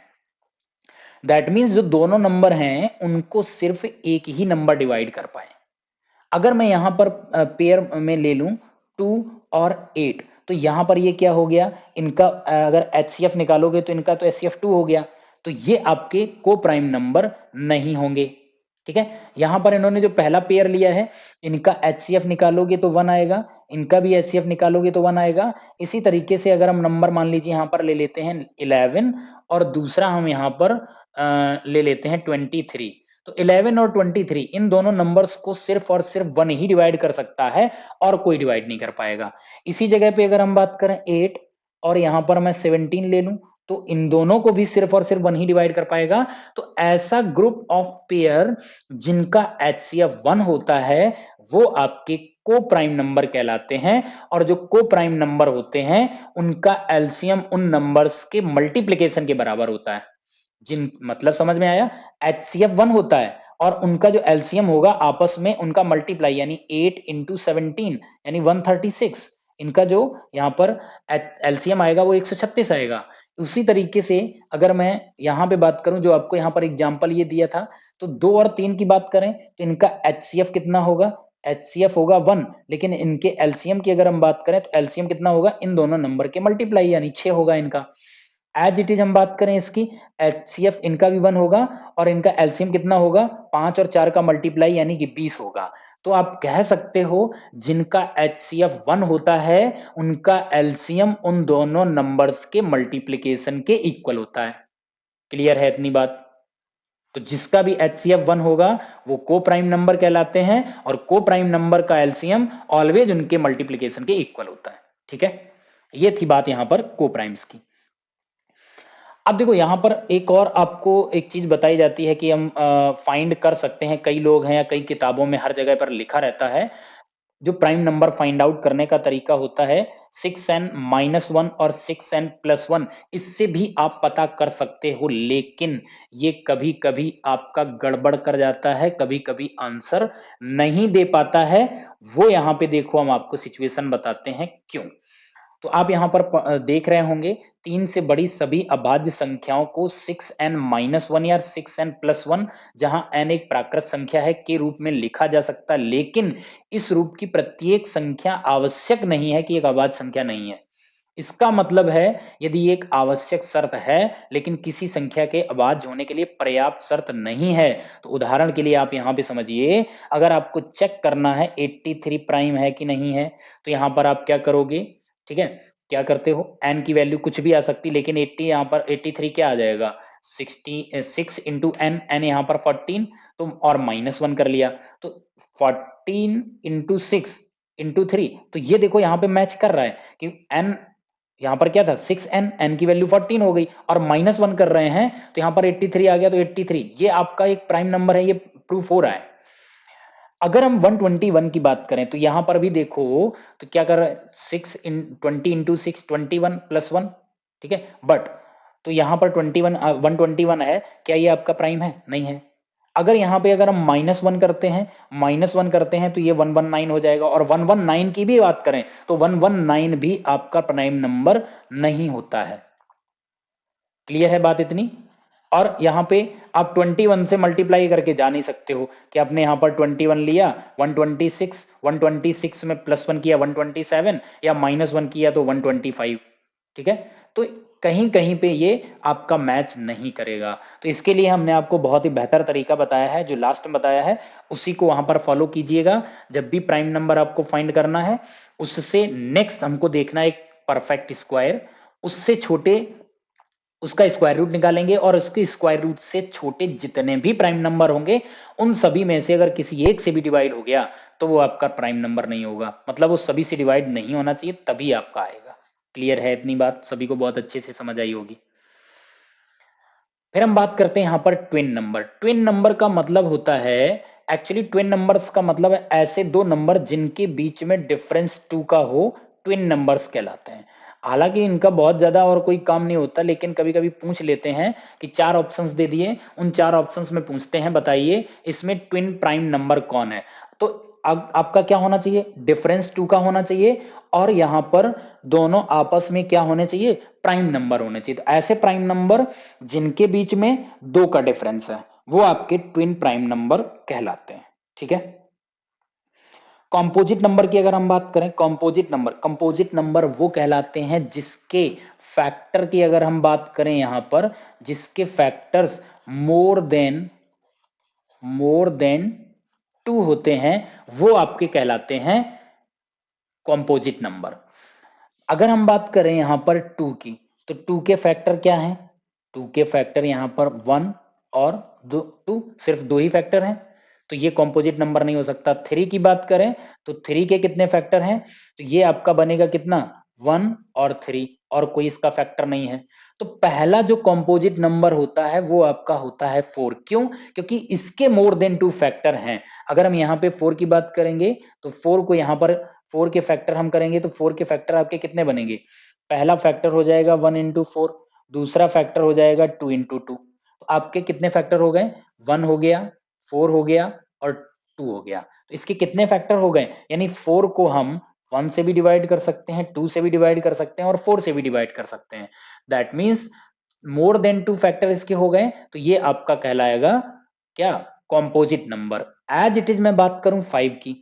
दैट मीन्स जो दोनों नंबर हैं उनको सिर्फ एक ही नंबर डिवाइड कर पाए। अगर मैं यहां पर पेयर में ले लूं 2 और 8, तो यहां पर ये क्या हो गया, इनका अगर HCF निकालोगे तो इनका तो HCF 2 हो गया, तो ये आपके को प्राइम नंबर नहीं होंगे। ठीक है, यहां पर इन्होंने जो पहला पेयर लिया है, इनका HCF निकालोगे तो 1 आएगा, इनका भी HCF निकालोगे तो 1 आएगा। इसी तरीके से अगर हम नंबर मान लीजिए यहां पर ले लेते हैं 11, और दूसरा हम यहां पर ले लेते हैं 23, तो 11 और 23 इन दोनों नंबर्स को सिर्फ और सिर्फ 1 ही डिवाइड कर सकता है, और कोई डिवाइड नहीं कर पाएगा। इसी जगह पे अगर हम बात करें 8 और यहां पर मैं 17 ले लूं, तो इन दोनों को भी सिर्फ और सिर्फ 1 ही डिवाइड कर पाएगा। तो ऐसा ग्रुप ऑफ पेयर जिनका HCF 1 होता है वो आपके को प्राइम नंबर कहलाते हैं, और जो को प्राइम नंबर होते हैं उनका एलसीएम उन नंबर्स के मल्टीप्लिकेशन के बराबर होता है। जिन मतलब समझ में आया, HCF 1 होता है और उनका जो एलसीएम होगा आपस में उनका मल्टीप्लाई, यानी 8 इंटू 17 यानी 136। इनका जो यहाँ पर एलसीएम आएगा वो 136 आएगा। उसी तरीके से अगर मैं यहाँ पे बात करूं, जो आपको यहाँ पर एग्जांपल ये दिया था, तो 2 और 3 की बात करें तो इनका HCF कितना होगा, HCF होगा 1, लेकिन इनके एलसीएम की अगर हम बात करें तो एलसीएम कितना होगा, इन दोनों नंबर के मल्टीप्लाई यानी 6 होगा इनका। एज इट इज हम बात करें इसकी, HCF इनका भी 1 होगा और इनका एलसीएम कितना होगा, 5 और 4 का मल्टीप्लाई यानी कि 20 होगा। तो आप कह सकते हो जिनका HCF 1 होता है उनका एलसीएम उन दोनों नंबर्स के मल्टीप्लिकेशन के इक्वल होता है। क्लियर है इतनी बात। तो जिसका भी HCF 1 होगा वो को प्राइम नंबर कहलाते हैं, और को प्राइम नंबर का एलसीएम ऑलवेज उनके मल्टीप्लिकेशन के इक्वल होता है। ठीक है, ये थी बात यहां पर को प्राइम्स की। अब देखो यहाँ पर एक और आपको एक चीज बताई जाती है कि हम फाइंड कर सकते हैं, कई लोग हैं या कई किताबों में हर जगह पर लिखा रहता है, जो प्राइम नंबर फाइंड आउट करने का तरीका होता है 6n-1 और 6n+1, इससे भी आप पता कर सकते हो, लेकिन ये कभी कभी आपका गड़बड़ कर जाता है, कभी कभी आंसर नहीं दे पाता है। वो यहाँ पे देखो हम आपको सिचुएशन बताते हैं क्यों। तो आप यहाँ पर देख रहे होंगे 3 से बड़ी सभी अभाज्य संख्याओं को 6n-1 या 6n+1, जहां n एक प्राकृत संख्या है, के रूप में लिखा जा सकता है, लेकिन इस रूप की प्रत्येक संख्या आवश्यक नहीं है कि एक अभाज्य संख्या नहीं है। इसका मतलब है यदि एक आवश्यक शर्त है लेकिन किसी संख्या के अभाज्य होने के लिए पर्याप्त शर्त नहीं है, तो उदाहरण के लिए आप यहाँ पे समझिए, अगर आपको चेक करना है 83 प्राइम है कि नहीं है, तो यहाँ पर आप क्या करोगे, ठीक है, क्या करते हो, n की वैल्यू कुछ भी आ सकती, लेकिन 80 यहाँ पर 83 क्या आ जाएगा, 6 इंटू n, n यहाँ पर 14, तो और -1 कर लिया, तो 14 इंटू 6 इंटू 3, तो ये देखो यहाँ पे मैच कर रहा है कि n यहाँ पर क्या था 6n, n की वैल्यू 14 हो गई, और -1 कर रहे हैं तो यहाँ पर 83 आ गया, तो 83 ये आपका एक प्राइम नंबर है, ये प्रूफ हो रहा है। अगर हम 121 की बात करें तो यहां पर भी देखो, तो क्या कर रहा है 20 इंटू 6 21+1, ठीक है, बट तो यहां पर 121 है, क्या ये आपका प्राइम है, नहीं है। अगर यहाँ पे अगर हम -1 करते हैं, तो ये 119 हो जाएगा, और 119 की भी बात करें तो 119 भी आपका प्राइम नंबर नहीं होता है। क्लियर है बात इतनी। और यहाँ पे आप 21 से मल्टीप्लाई करके जा नहीं सकते हो कि आपने यहाँ पर 21 लिया, 126 में +1 किया 127, या -1 किया तो 125, ठीक है। तो कहीं कहीं पे ये आपका मैच नहीं करेगा, तो इसके लिए हमने आपको बहुत ही बेहतर तरीका बताया है, जो लास्ट में बताया है उसी को वहां पर फॉलो कीजिएगा। जब भी प्राइम नंबर आपको फाइंड करना है, उससे नेक्स्ट हमको देखना है एक परफेक्ट स्क्वायर, उससे छोटे उसका स्क्वायर रूट निकालेंगे, और उसके स्क्वायर रूट से छोटे जितने भी प्राइम नंबर होंगे, उन सभी में से अगर किसी एक से भी डिवाइड हो गया तो वो आपका प्राइम नंबर नहीं होगा, मतलब वो सभी से डिवाइड नहीं होना चाहिए, तभी आपका आएगा। क्लियर है इतनी बात, सभी को बहुत अच्छे से समझ आई होगी। फिर हम बात करते हैं यहाँ पर ट्विन नंबर। ट्विन नंबर का मतलब होता है, एक्चुअली ट्विन नंबर्स का मतलब है ऐसे दो नंबर जिनके बीच में डिफरेंस 2 का हो, ट्विन नंबर्स कहलाते हैं। हालांकि इनका बहुत ज्यादा और कोई काम नहीं होता, लेकिन कभी कभी पूछ लेते हैं कि 4 ऑप्शंस दे दिए, उन 4 ऑप्शंस में पूछते हैं बताइए इसमें ट्विन प्राइम नंबर कौन है, तो आपका क्या होना चाहिए, डिफरेंस 2 का होना चाहिए, और यहां पर दोनों आपस में क्या होने चाहिए, प्राइम नंबर होने चाहिए। तो ऐसे प्राइम नंबर जिनके बीच में 2 का डिफरेंस है, वो आपके ट्विन प्राइम नंबर कहलाते हैं, ठीक है। कंपोजिट नंबर की अगर हम बात करें, कंपोजिट नंबर वो कहलाते हैं जिसके फैक्टर की अगर हम बात करें, यहां पर जिसके फैक्टर्स मोर देन 2 होते हैं, वो आपके कहलाते हैं कंपोजिट नंबर। अगर हम बात करें यहां पर 2 की, तो 2 के फैक्टर क्या हैं, 2 के फैक्टर यहां पर 1 और 2, सिर्फ 2 ही फैक्टर हैं, तो ये कॉम्पोजिट नंबर नहीं हो सकता। 3 की बात करें तो 3 के कितने फैक्टर हैं, तो ये आपका बनेगा कितना, 1 और 3, और कोई इसका फैक्टर नहीं है। तो पहला जो कॉम्पोजिट नंबर होता है वो आपका होता है 4, क्यों, क्योंकि इसके मोर देन 2 फैक्टर हैं। अगर हम यहाँ पे 4 की बात करेंगे तो 4 को यहाँ पर 4 के फैक्टर हम करेंगे तो 4 के फैक्टर आपके कितने बनेंगे, पहला फैक्टर हो जाएगा 1 इंटू 4, दूसरा फैक्टर हो जाएगा 2 इंटू 2, तो आपके कितने फैक्टर हो गए, 1 हो गया, 4 हो गया और 2 हो गया। तो इसके कितने फैक्टर हो गए, यानी 4 को हम 1 से भी डिवाइड कर सकते हैं, 2 से भी डिवाइड कर सकते हैं और 4 से भी डिवाइड कर सकते हैं। That means more than 2 factor इसके हो गए, तो ये आपका कहलाएगा क्या, composite number. As it is मैं बात करूं 5 की,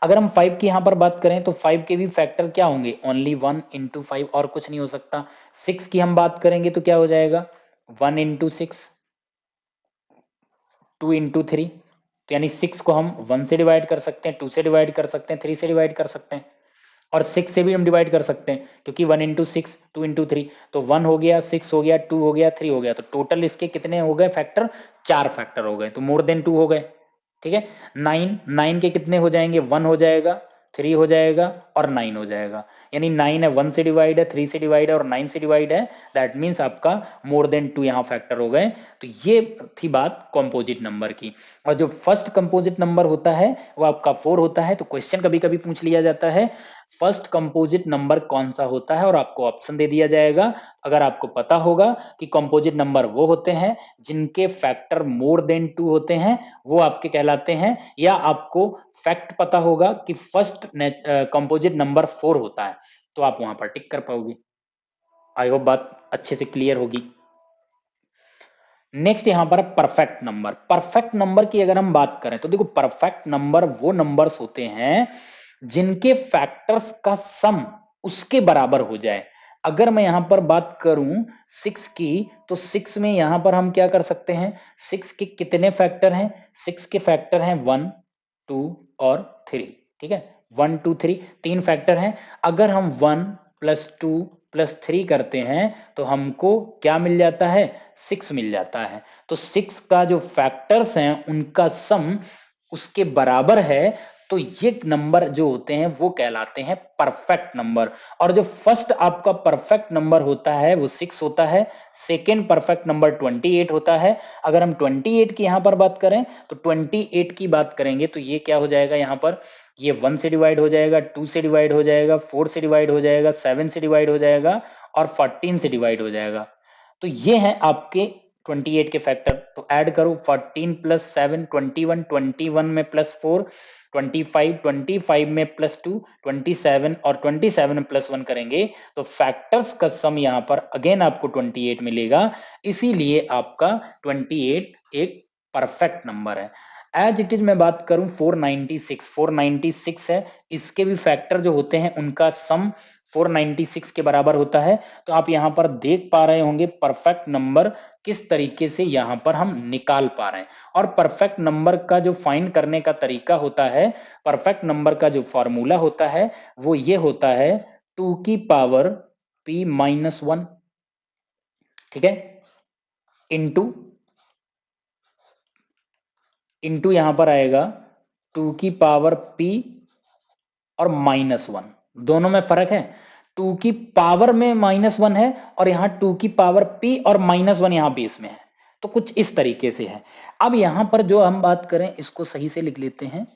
अगर हम 5 की यहां पर बात करें तो 5 के भी फैक्टर क्या होंगे, ओनली 1 इंटू 5, और कुछ नहीं हो सकता। 6 की हम बात करेंगे तो क्या हो जाएगा, 1 इंटू 6, 2 इंटू 3, तो यानी 6 को हम 1 से डिवाइड कर सकते हैं, 2 से डिवाइड कर सकते हैं, 3 से डिवाइड कर सकते हैं, और 6 से भी हम डिवाइड कर सकते हैं, क्योंकि 1 इंटू 6, 2 इंटू 3, तो 1 हो गया, 6 हो गया, 2 हो गया, 3 हो गया, तो टोटल इसके कितने हो गए फैक्टर, 4 फैक्टर हो गए, तो मोर देन 2 हो गए, ठीक है। 9 के कितने हो जाएंगे, 1 हो जाएगा, 3 हो जाएगा और 9 हो जाएगा, यानी 9 है 1 से डिवाइड है, 3 से डिवाइड है और 9 से डिवाइड है, दैट मीन्स आपका मोर देन 2 यहाँ फैक्टर हो गए। तो ये थी बात कंपोजिट नंबर की। और जो फर्स्ट कंपोजिट नंबर होता है वो आपका 4 होता है। तो क्वेश्चन कभी कभी पूछ लिया जाता है फर्स्ट कंपोजिट नंबर कौन सा होता है, और आपको ऑप्शन दे दिया जाएगा। अगर आपको पता होगा कि कंपोजिट नंबर वो होते हैं जिनके फैक्टर मोर देन 2 होते हैं, वो आपके कहलाते हैं, या आपको फैक्ट पता होगा कि फर्स्ट कंपोजिट नंबर 4 होता है, तो आप वहां पर टिक कर पाओगे। आई होप बात अच्छे से क्लियर होगी। नेक्स्ट यहां पर परफेक्ट नंबर। परफेक्ट नंबर की अगर हम बात करें तो देखो, परफेक्ट नंबर वो नंबर्स होते हैं जिनके फैक्टर्स का सम उसके बराबर हो जाए। अगर मैं यहां पर बात करूं 6 की, तो 6 में यहां पर हम क्या कर सकते हैं, 6 के कितने फैक्टर हैं, 6 के फैक्टर हैं 1 2 और 3, ठीक है, 1 2 3 तीन फैक्टर हैं। अगर हम 1 प्लस 2 प्लस 3 करते हैं तो हमको क्या मिल जाता है, 6 मिल जाता है। तो 6 का जो फैक्टर्स हैं उनका सम उसके बराबर है, तो ये नंबर जो होते हैं वो कहलाते हैं परफेक्ट नंबर। और जो फर्स्ट आपका परफेक्ट नंबर होता है वो 6 होता है, सेकेंड परफेक्ट नंबर 28 होता है। अगर हम 28 की यहां पर बात करें तो 28 की बात करेंगे तो ये क्या हो जाएगा, यहाँ पर ये 1 से डिवाइड हो जाएगा, 2 से डिवाइड हो जाएगा, 4 से डिवाइड हो जाएगा, 7 से डिवाइड हो जाएगा और 14 से डिवाइड हो जाएगा। तो ये हैं आपके 28 के फैक्टर। तो ऐड करो 14 प्लस 7 21, 21 में प्लस 4 25, 25 में प्लस 2 27 और 27 में प्लस 1 करेंगे तो फैक्टर्स का सम यहाँ पर अगेन आपको 28 मिलेगा। इसीलिए आपका 28 एक परफेक्ट नंबर है। एज इट इज मैं बात करूं 496 है, इसके भी फैक्टर जो होते हैं उनका सम 496 के बराबर होता है। तो आप यहां पर देख पा रहे होंगे परफेक्ट नंबर किस तरीके से यहां पर हम निकाल पा रहे हैं। और परफेक्ट नंबर का जो फाइंड करने का तरीका होता है, परफेक्ट नंबर का जो फॉर्मूला होता है वो ये होता है 2 की पावर p माइनस 1, ठीक है, इंटू यहां पर आएगा 2 की पावर p और माइनस 1, दोनों में फर्क है। 2 की पावर में माइनस 1 है और यहां 2 की पावर p और माइनस 1 यहां बेस में है, तो कुछ इस तरीके से है। अब यहां पर जो हम बात करें इसको सही से लिख लेते हैं,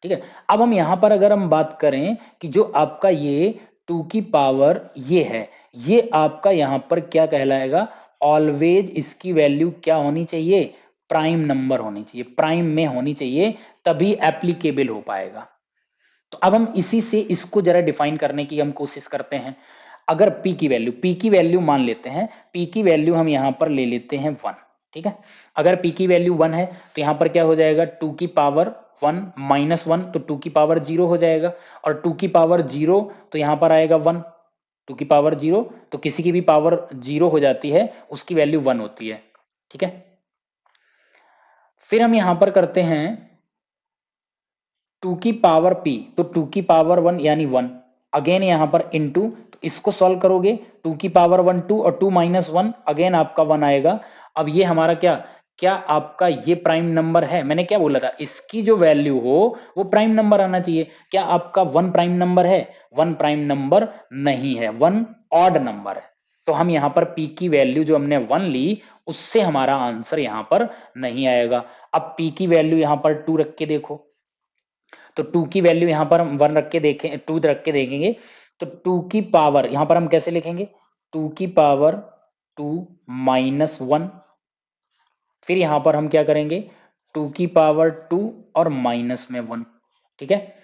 ठीक है। अब हम यहां पर अगर हम बात करें कि जो आपका ये 2 की पावर ये है, ये आपका यहां पर क्या कहलाएगा, ऑलवेज इसकी वैल्यू क्या होनी चाहिए, प्राइम नंबर होनी चाहिए, प्राइम में होनी चाहिए, तभी एप्लीकेबल हो पाएगा। तो अब हम इसी से इसको जरा डिफाइन करने की हम कोशिश करते हैं। अगर p की वैल्यू मान लेते हैं, p की वैल्यू हम यहां पर ले लेते हैं 1, ठीक है। अगर p की वैल्यू 1 है तो यहां पर क्या हो जाएगा, 2 की पावर 1 माइनस 1 तो 2 की पावर 0 हो जाएगा, और 2 की पावर 0 तो यहां पर आएगा 1, 2 की पावर 0 तो किसी की भी पावर 0 हो जाती है उसकी वैल्यू 1 होती है, ठीक है। फिर हम यहां पर करते हैं 2 की पावर p, तो 2 की पावर 1 यानी 1, अगेन यहां पर इनटू, तो इसको सॉल्व करोगे 2 की पावर 1 2 और 2 माइनस 1 अगेन आपका 1 आएगा। अब ये हमारा क्या क्या आपका ये प्राइम नंबर है, मैंने क्या बोला था, इसकी जो वैल्यू हो वो प्राइम नंबर आना चाहिए। क्या आपका 1 प्राइम नंबर है, 1 प्राइम नंबर नहीं है, 1 ऑड नंबर है। तो हम यहां पर p की वैल्यू जो हमने 1 ली उससे हमारा आंसर यहां पर नहीं आएगा। अब p की वैल्यू यहां पर 2 रख के देखो, तो 2 की वैल्यू यहां पर हम 1 रख के देखें, 2 रख के देखेंगे तो 2 की पावर यहां पर हम कैसे लिखेंगे, 2 की पावर 2 माइनस 1, फिर यहां पर हम क्या करेंगे 2 की पावर 2 और माइनस में 1, ठीक है।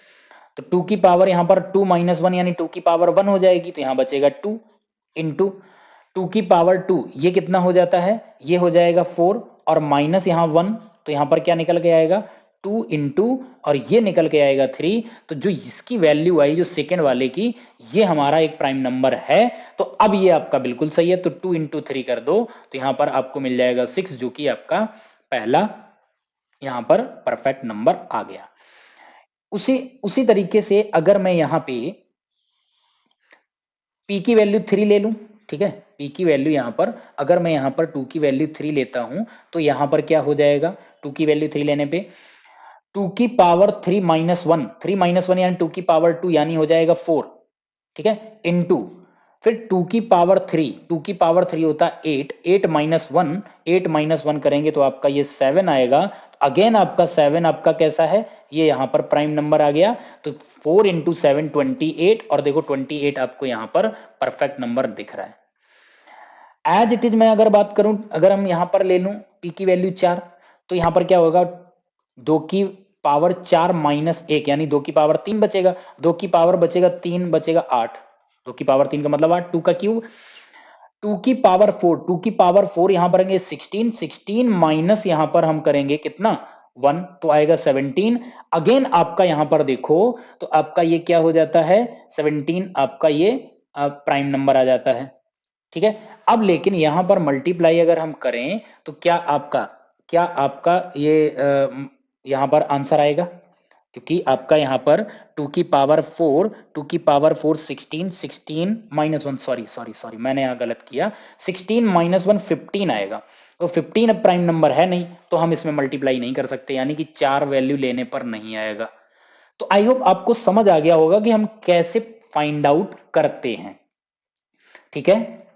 तो 2 की पावर यहां पर 2 माइनस 1 यानी 2 की पावर 1 हो जाएगी, तो यहां बचेगा 2 इंटू 2 की पावर 2, ये कितना हो जाता है, ये हो जाएगा 4 और माइनस यहां 1, तो यहां पर क्या निकल के आएगा 2 इंटू और ये निकल के आएगा 3। तो जो इसकी वैल्यू आई जो सेकेंड वाले की, ये हमारा एक प्राइम नंबर है। तो अब ये आपका बिल्कुल सही है, तो 2 इंटू 3 कर दो तो यहां पर आपको मिल जाएगा 6, जो कि आपका पहला यहां पर परफेक्ट नंबर आ गया। उसी उसी तरीके से अगर मैं यहां पे p की वैल्यू 3 ले लूं, ठीक है, p की वैल्यू यहां पर अगर मैं यहां पर 2 की वैल्यू 3 लेता हूं तो यहां पर क्या हो जाएगा, 2 की वैल्यू 3 लेने पे 2 की पावर 3 माइनस 1, 3 माइनस 1 यानी 2 की पावर 2 यानी हो जाएगा 4, ठीक है, इनटू फिर 2 की पावर 3, 2 की पावर 3 होता है 8, 8 माइनस 1, 8 माइनस 1 करेंगे तो आपका ये 7 आएगा। अगेन आपका 7 आपका कैसा है, ये यहां पर प्राइम नंबर आ गया, तो 4 इंटू 7 28, और देखो 28 आपको यहां पर परफेक्ट नंबर दिख रहा है। एज इट इज मैं अगर बात करूं, अगर हम यहां पर ले लूं पी की वैल्यू 4, तो यहां पर क्या होगा, 2 की पावर 4 माइनस 1 यानी 2 की पावर 3 बचेगा, 2 की पावर बचेगा 3 बचेगा 8, 2 की पावर 3 का मतलब 8, 2 का क्यूब, 2 की पावर 4, 2 की पावर 4 यहां पर आएंगे 16, 16 माइनस यहां पर हम करेंगे कितना 1 तो आएगा 17। अगेन आपका यहां पर देखो तो आपका ये क्या हो जाता है 17, आपका ये प्राइम नंबर आ जाता है, ठीक है। अब लेकिन यहां पर मल्टीप्लाई अगर हम करें तो क्या आपका ये यहां पर आंसर आएगा, क्योंकि आपका यहां पर 2 की पावर 4, 2 की power 4 16, 16 minus 1, sorry sorry sorry मैंने यहां गलत किया, 16 माइनस 1 15 आएगा, तो 15 अब प्राइम नंबर है नहीं तो हम इसमें मल्टीप्लाई नहीं कर सकते, यानी कि 4 वैल्यू लेने पर नहीं आएगा। तो आई होप आपको समझ आ गया होगा कि हम कैसे फाइंड आउट करते हैं, ठीक है।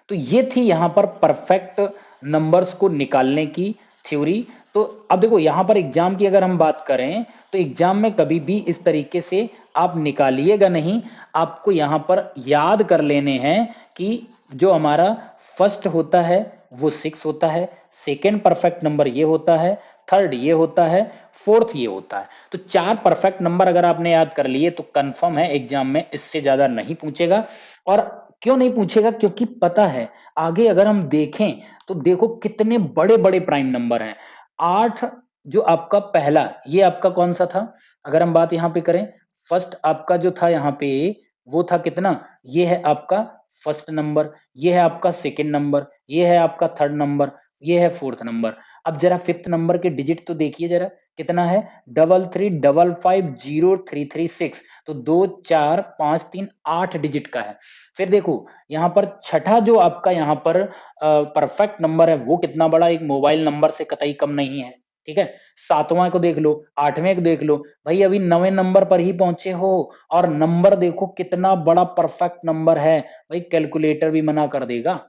तो ये थी यहां पर परफेक्ट नंबर्स को निकालने की थ्योरी। तो अब देखो यहां पर एग्जाम की अगर हम बात करें तो एग्जाम में कभी भी इस तरीके से आप निकालिएगा नहीं, आपको यहां पर याद कर लेने हैं कि जो हमारा फर्स्ट होता है वो 6 होता है, सेकेंड परफेक्ट नंबर ये होता है, थर्ड ये होता है, फोर्थ ये होता है। तो 4 परफेक्ट नंबर अगर आपने याद कर लिए तो कंफर्म है एग्जाम में इससे ज्यादा नहीं पूछेगा। और क्यों नहीं पूछेगा, क्योंकि पता है आगे अगर हम देखें तो देखो कितने बड़े बड़े प्राइम नंबर हैं। 8 जो आपका पहला ये आपका कौन सा था, अगर हम बात यहां पे करें, फर्स्ट आपका जो था यहाँ पे वो था कितना, ये है आपका फर्स्ट नंबर, ये है आपका सेकंड नंबर, ये है आपका थर्ड नंबर, ये है फोर्थ नंबर। अब जरा फिफ्थ नंबर के डिजिट तो देखिए जरा कितना है, 33550336, तो 2 4 5 3 8 डिजिट का है। फिर देखो यहाँ पर छठा जो आपका यहाँ पर परफेक्ट नंबर है वो कितना बड़ा, एक मोबाइल नंबर से कतई कम नहीं है, ठीक है। सातवां को देख लो, आठवें को देख लो, भाई अभी 9वें नंबर पर ही पहुंचे हो, और नंबर देखो कितना बड़ा परफेक्ट नंबर है, भाई कैलकुलेटर भी मना कर देगा।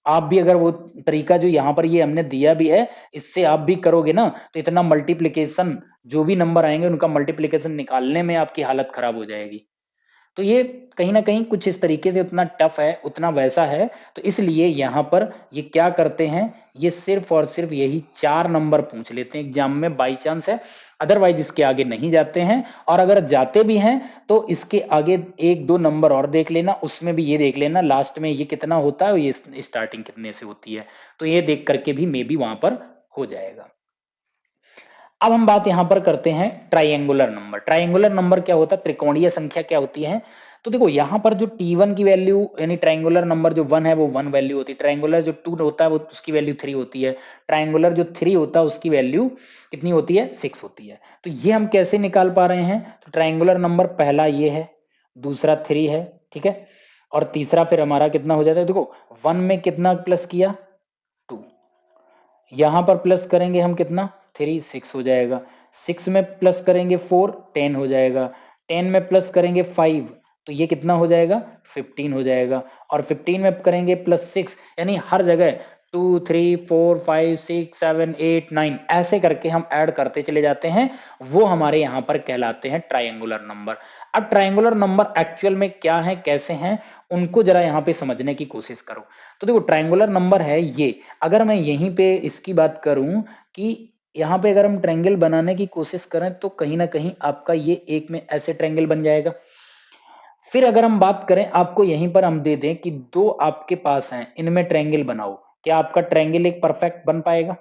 आप भी अगर वो तरीका जो यहाँ पर ये हमने दिया भी है इससे आप भी करोगे ना तो इतना मल्टीप्लिकेशन, जो भी नंबर आएंगे उनका मल्टीप्लिकेशन निकालने में आपकी हालत खराब हो जाएगी। तो ये कहीं ना कहीं कुछ इस तरीके से उतना टफ है उतना वैसा है, तो इसलिए यहाँ पर ये क्या करते हैं, ये सिर्फ और सिर्फ यही 4 नंबर पूछ लेते हैं एग्जाम में, बाई चांस है, अदरवाइज इसके आगे नहीं जाते हैं। और अगर जाते भी हैं तो इसके आगे 1 2 नंबर और देख लेना, उसमें भी ये देख लेना लास्ट में ये कितना होता है और ये स्टार्टिंग कितने से होती है, तो ये देख करके भी मे बी वहां पर हो जाएगा। अब हम बात यहां पर करते हैं ट्राइंगुलर नंबर। ट्राइंगुलर नंबर क्या होता है, त्रिकोणीय संख्या क्या होती है। तो देखो यहां पर जो T1 की वैल्यू यानी ट्राइंगुलर नंबर जो 1 है वो 1 वैल्यू होती है, ट्राइंगुलर जो 2 होता है वो उसकी वैल्यू 3 होती है, ट्राइंगुलर जो 3 होता है उसकी वैल्यू कितनी होती है 6 होती है। तो ये हम कैसे निकाल पा रहे हैं, तो ट्राइंगुलर नंबर पहला ये है, दूसरा 3 है, ठीक है, और तीसरा फिर हमारा कितना हो जाता है, देखो 1 में कितना प्लस किया 2, यहां पर प्लस करेंगे हम कितना 3, 6 हो जाएगा, 6 में प्लस करेंगे 4, 10 हो जाएगा, 10 में प्लस करेंगे 5 तो ये कितना हो जाएगा 15 हो जाएगा, और 15 में करेंगे प्लस 6 यानी हर जगह 2 3 4 5 6 7 8 9 ऐसे करके हम ऐड करते चले जाते हैं, वो हमारे यहाँ पर कहलाते हैं ट्राइंगुलर नंबर। अब ट्राइंगुलर नंबर एक्चुअल में क्या है कैसे हैं उनको जरा यहाँ पे समझने की कोशिश करो। तो देखो ट्राइंगुलर नंबर है ये, अगर मैं यहीं पे इसकी बात करूं कि यहाँ पे अगर हम ट्रायंगल बनाने की कोशिश करें तो कहीं ना कहीं आपका ये एक में ऐसे ट्रायंगल बन जाएगा। फिर अगर हम बात करें आपको यहीं पर हम दे दें कि 2 आपके पास हैं इनमें ट्रायंगल बनाओ, क्या आपका ट्रायंगल एक परफेक्ट बन पाएगा,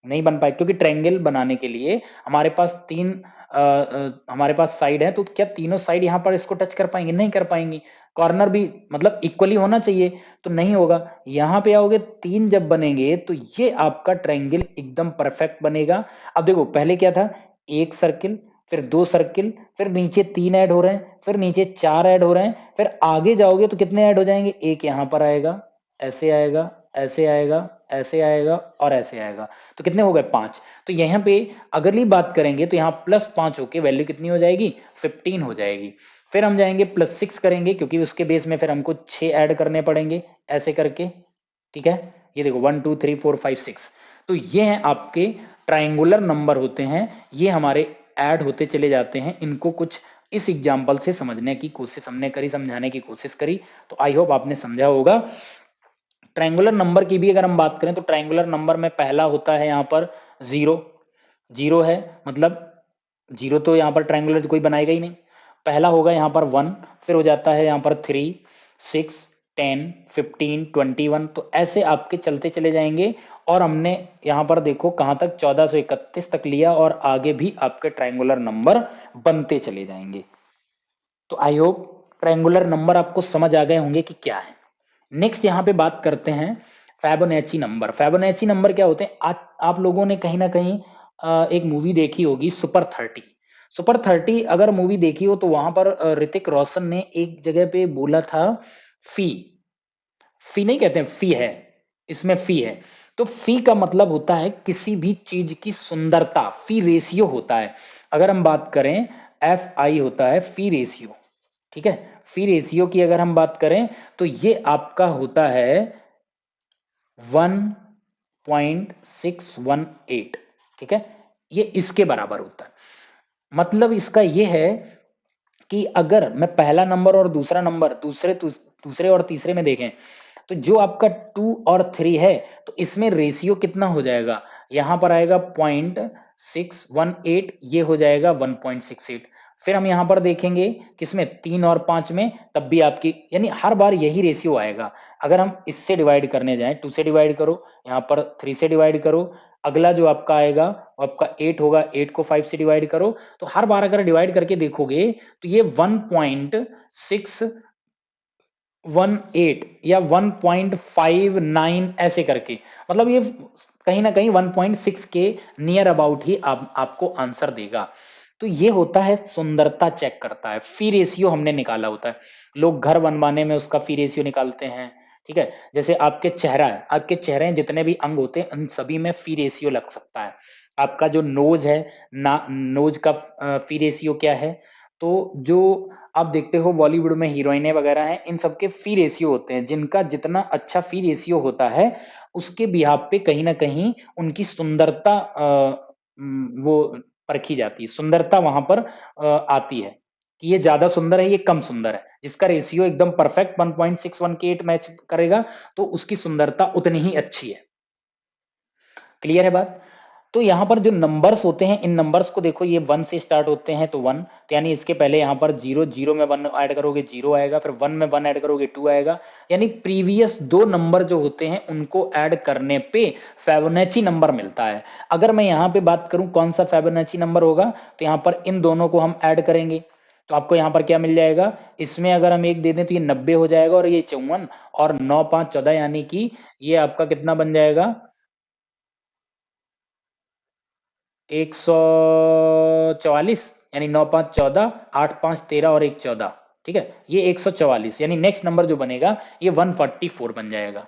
नहीं बन पाएगा, क्योंकि ट्रायंगल बनाने के लिए हमारे पास 3 हमारे पास साइड है, तो क्या तीनों साइड यहाँ पर इसको टच कर पाएंगे, नहीं कर पाएंगी, कॉर्नर भी मतलब इक्वली होना चाहिए तो नहीं होगा। यहाँ पे आओगे 3 जब बनेंगे तो ये आपका ट्रायंगल एकदम परफेक्ट बनेगा। अब देखो पहले क्या था, एक सर्किल, फिर 2 सर्किल, फिर नीचे 3 ऐड हो रहे हैं, फिर नीचे 4 ऐड हो रहे हैं, फिर आगे जाओगे तो कितने ऐड हो जाएंगे, एक यहाँ पर आएगा, ऐसे आएगा, ऐसे आएगा, ऐसे आएगा और ऐसे आएगा, तो कितने हो गए 5। तो यहाँ पे अगली बात करेंगे तो यहाँ +5 होके वैल्यू कितनी हो जाएगी 15 हो जाएगी। फिर हम जाएंगे +6 करेंगे क्योंकि उसके बेस में फिर हमको 6 ऐड करने पड़ेंगे ऐसे करके, ठीक है। ये देखो 1 2 3 4 5 6, तो ये हैं आपके ट्राइंगुलर नंबर होते हैं, ये हमारे ऐड होते चले जाते हैं। इनको कुछ इस एग्जाम्पल से समझने की कोशिश हमने करी, समझाने की कोशिश करी, तो आई होप आपने समझा होगा। ट्राइंगुलर नंबर की भी अगर हम बात करें तो ट्राइंगुलर नंबर में पहला होता है यहाँ पर 0, 0 है मतलब 0 तो यहाँ पर ट्राइंगुलर कोई बनाएगा ही नहीं। पहला होगा यहाँ पर 1, फिर हो जाता है यहाँ पर 3 6 10 15 21, तो ऐसे आपके चलते चले जाएंगे। और हमने यहाँ पर देखो कहाँ तक 1431 तक लिया और आगे भी आपके ट्राइंगुलर नंबर बनते चले जाएंगे। तो आई होप ट्रायंगुलर नंबर आपको समझ आ गए होंगे कि क्या है। नेक्स्ट यहाँ पे बात करते हैं फिबोनाची नंबर। फिबोनाची नंबर क्या होते हैं, आप लोगों ने कहीं ना कहीं एक मूवी देखी होगी सुपर 30। सुपर 30 अगर मूवी देखी हो तो वहां पर ऋतिक रोशन ने एक जगह पे बोला था फी, फी नहीं कहते हैं, फी है, इसमें फी है। तो फी का मतलब होता है किसी भी चीज की सुंदरता, फी रेशियो होता है। अगर हम बात करें एफ आई होता है फी रेशियो, ठीक है। फी रेशियो की अगर हम बात करें तो ये आपका होता है 1.618, ठीक है। ये इसके बराबर होता है। मतलब इसका ये है कि अगर मैं पहला नंबर और दूसरा नंबर दूसरे और तीसरे में देखें तो जो आपका 2 और 3 है तो इसमें रेशियो कितना हो जाएगा, यहां पर आएगा 0.618, ये हो जाएगा 1.68। फिर हम यहां पर देखेंगे किसमें 3 और 5 में, तब भी आपकी यानी हर बार यही रेशियो आएगा। अगर हम इससे डिवाइड करने जाएं 2 से डिवाइड करो, यहाँ पर 3 से डिवाइड करो, अगला जो आपका आएगा वो आपका 8 होगा, 8 को 5 से डिवाइड करो, तो हर बार अगर डिवाइड करके देखोगे तो ये 1.618 या 1.59 ऐसे करके, मतलब ये कहीं ना कहीं 1.6 के नियर अबाउट ही आपको आंसर देगा। तो ये होता है सुंदरता चेक करता है, फी रेशियो हमने निकाला होता है। लोग घर बनवाने में उसका फी रेशियो निकालते हैं, ठीक है। जैसे आपके चेहरा है, आपके चेहरे में जितने भी अंग होते हैं उन सभी में फी रेशियो लग सकता है। आपका जो नोज है ना, नोज का फी रेशियो क्या है, तो जो आप देखते हो बॉलीवुड में हीरोइनें वगैरह हैं, इन सबके फी रेशियो होते हैं, जिनका जितना अच्छा फी रेशियो होता है उसके बिहाफ पे कहीं ना कहीं उनकी सुंदरता वो परखी जाती है, सुंदरता वहां पर आती है कि ये ज्यादा सुंदर है, ये कम सुंदर है। जिसका रेशियो एकदम परफेक्ट 1.61 मैच करेगा तो उसकी सुंदरता उतनी ही अच्छी है। क्लियर है बात। तो यहाँ पर जो नंबर्स होते हैं, इन नंबर्स को देखो, ये 1 से स्टार्ट होते हैं तो 1, तो यानी इसके पहले यहाँ पर 0, 0 में 1 ऐड करोगे 0 आएगा, फिर 1 में 1 ऐड करोगे 2 आएगा। यानी प्रीवियस 2 नंबर जो होते हैं उनको ऐड करने पे फिबोनाची नंबर मिलता है। अगर मैं यहाँ पे बात करूँ कौन सा फिबोनाची नंबर होगा, तो यहाँ पर इन दोनों को हम ऐड करेंगे तो आपको यहाँ पर क्या मिल जाएगा, इसमें अगर हम 1 दे दें तो ये 90 हो जाएगा, और ये 54 और 9 5 14, यानी कि ये आपका कितना बन जाएगा 144, यानी 9 5 14, 8 5 13 और 1 14, ठीक है। ये 144, यानी नेक्स्ट नंबर जो बनेगा ये 144 बन जाएगा,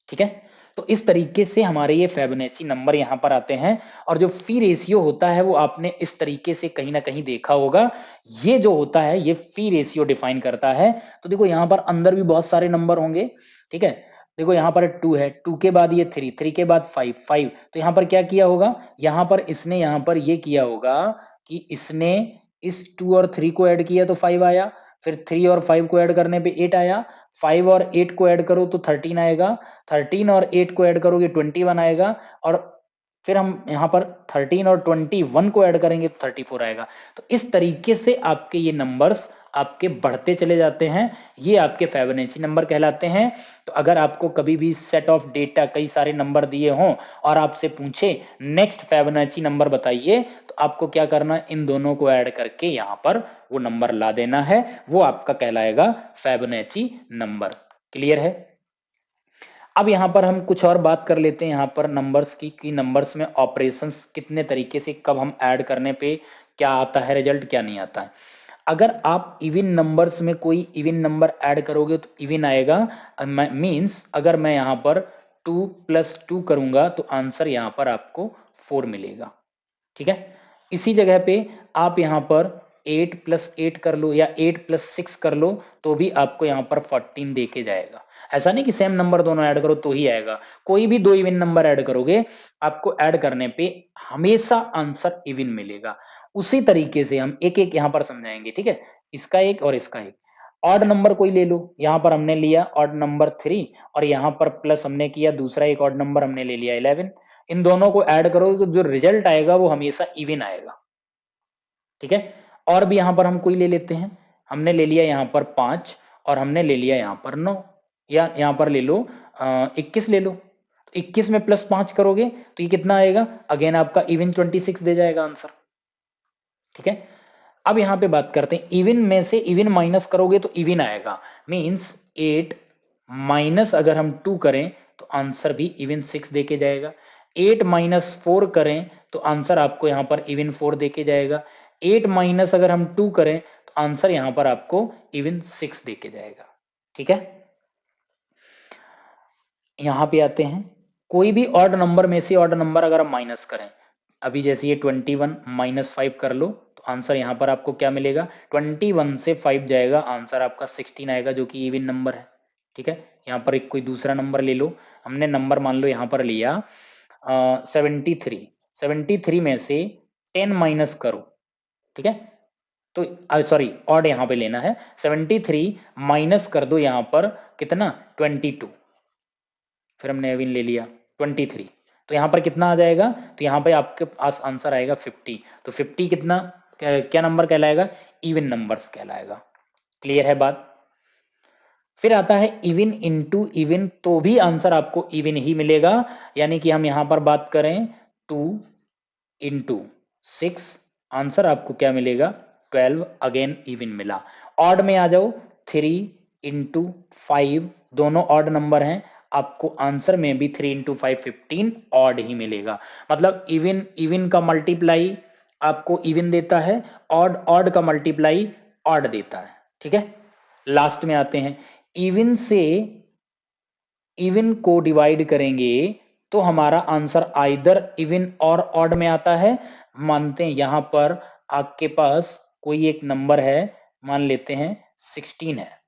ठीक है। तो इस तरीके से हमारे ये फिबोनाची नंबर यहाँ पर आते हैं। और जो फी रेशियो होता है वो आपने इस तरीके से कहीं ना कहीं देखा होगा, ये जो होता है ये फी रेशियो डिफाइन करता है। तो देखो यहाँ पर अंदर भी बहुत सारे नंबर होंगे, ठीक है। देखो यहाँ पर 2 है, 2 के बाद ये 3, 3 के बाद 5, 5, तो यहाँ पर क्या किया होगा, यहाँ पर इसने यहाँ पर ये किया होगा कि इसने इस 2 और 3 को ऐड किया तो 5 आया, फिर 3 और 5 को ऐड करने पे 8 आया, 5 और 8 को ऐड करो तो 13 आएगा, 13 और 8 को ऐड करोगे 21 आएगा, और फिर हम यहाँ पर 13 और 21 को ऐड करेंगे तो 34 आएगा। तो इस तरीके से आपके ये नंबर्स आपके बढ़ते चले जाते हैं, ये आपके फिबोनाची नंबर कहलाते हैं। तो अगर आपको कभी भी सेट ऑफ डेटा कई सारे नंबर दिए हों और आपसे पूछे नेक्स्ट फिबोनाची नंबर बताइए, तो आपको क्या करना, इन दोनों को ऐड करके यहाँ पर वो नंबर ला देना है, वो आपका कहलाएगा फिबोनाची नंबर। क्लियर है। अब यहाँ पर हम कुछ और बात कर लेते हैं यहाँ पर नंबर्स की, कि नंबर्स में ऑपरेशंस कितने तरीके से, कब हम ऐड करने पे क्या आता है रिजल्ट, क्या नहीं आता है। अगर आप इवन नंबर्स में कोई इवन नंबर ऐड करोगे तो इवन आएगा, मींस अगर मैं यहाँ पर 2 प्लस 2 करूंगा तो आंसर यहाँ पर आपको 4 मिलेगा। ठीक है, इसी जगह पे आप यहाँ पर 8 प्लस 8 कर लो या 8 प्लस 6 कर लो तो भी आपको यहाँ पर 14 देके जाएगा। ऐसा नहीं कि सेम नंबर दोनों ऐड करो तो ही आएगा, कोई भी दो इवन नंबर ऐड करोगे आपको ऐड करने पे हमेशा आंसर इवन मिलेगा। उसी तरीके से हम एक एक यहाँ पर समझाएंगे। ठीक है, इसका एक और इसका एक। ऑड नंबर कोई ले लो, यहाँ पर हमने लिया ऑड नंबर 3 और यहाँ पर प्लस हमने किया दूसरा एक ऑड नंबर हमने ले लिया 11। इन दोनों को ऐड करोगे तो जो रिजल्ट आएगा वो हमेशा इवन आएगा। ठीक है, और भी यहाँ पर हम कोई ले लेते हैं, हमने ले लिया यहाँ पर 5 और हमने ले लिया यहाँ पर 9, या यहाँ पर ले लो 21 ले लो। 21 में प्लस 5 करोगे तो ये कितना आएगा, अगेन आपका इवन 26 दे जाएगा आंसर। ठीक है, अब यहाँ पे बात करते हैं इवन में से इवन माइनस करोगे तो इवन आएगा, मीन्स 8 माइनस अगर हम 2 करें तो आंसर भी इवन 6 देके जाएगा। 8 माइनस 4 करें तो आंसर आपको यहाँ पर इवन 4 देके जाएगा। 8 माइनस अगर हम 2 करें तो आंसर यहाँ पर आपको इवन 6 देके जाएगा। ठीक है, यहाँ पे आते हैं, कोई भी ऑड नंबर में से ऑड नंबर अगर हम माइनस करें, अभी जैसे ये 21 माइनस 5 कर लो तो आंसर यहाँ पर आपको क्या मिलेगा, 21 से 5 जाएगा आंसर आपका 16 आएगा जो कि इवन नंबर है। ठीक है, यहाँ पर एक कोई दूसरा नंबर ले लो, हमने नंबर मान लो यहाँ पर लिया 73 में से 10 माइनस करो। ठीक है, तो सॉरी ऑड यहाँ पे लेना है, 73 माइनस कर दो यहाँ पर कितना 22, फिर हमने इवन ले लिया 23, तो यहाँ पर कितना आ जाएगा, तो यहाँ पे आपके पास आंसर आएगा 50। तो 50 कितना क्या नंबर कहलाएगा, इवन नंबर्स कहलाएगा। क्लियर है बात। फिर आता है इवन इनटू इवन, तो भी आंसर आपको इवन ही मिलेगा, यानी कि हम यहाँ पर बात करें 2 इंटू 6, आंसर आपको क्या मिलेगा 12, अगेन इवन मिला। ऑड में आ जाओ 3 इंटू 5, दोनों ऑड नंबर हैं, आपको आंसर में भी 3 इंटू 5 15 ऑड ही मिलेगा। मतलब इवन इवन का मल्टीप्लाई आपको इवन देता है, ऑड ऑड का मल्टीप्लाई ऑड देता है। ठीक है, लास्ट में आते हैं, इवन से इवन को डिवाइड करेंगे तो हमारा आंसर आइदर इवन और ऑड में आता है। मानते हैं यहां पर आपके पास कोई एक नंबर है, मान लेते हैं 16 है।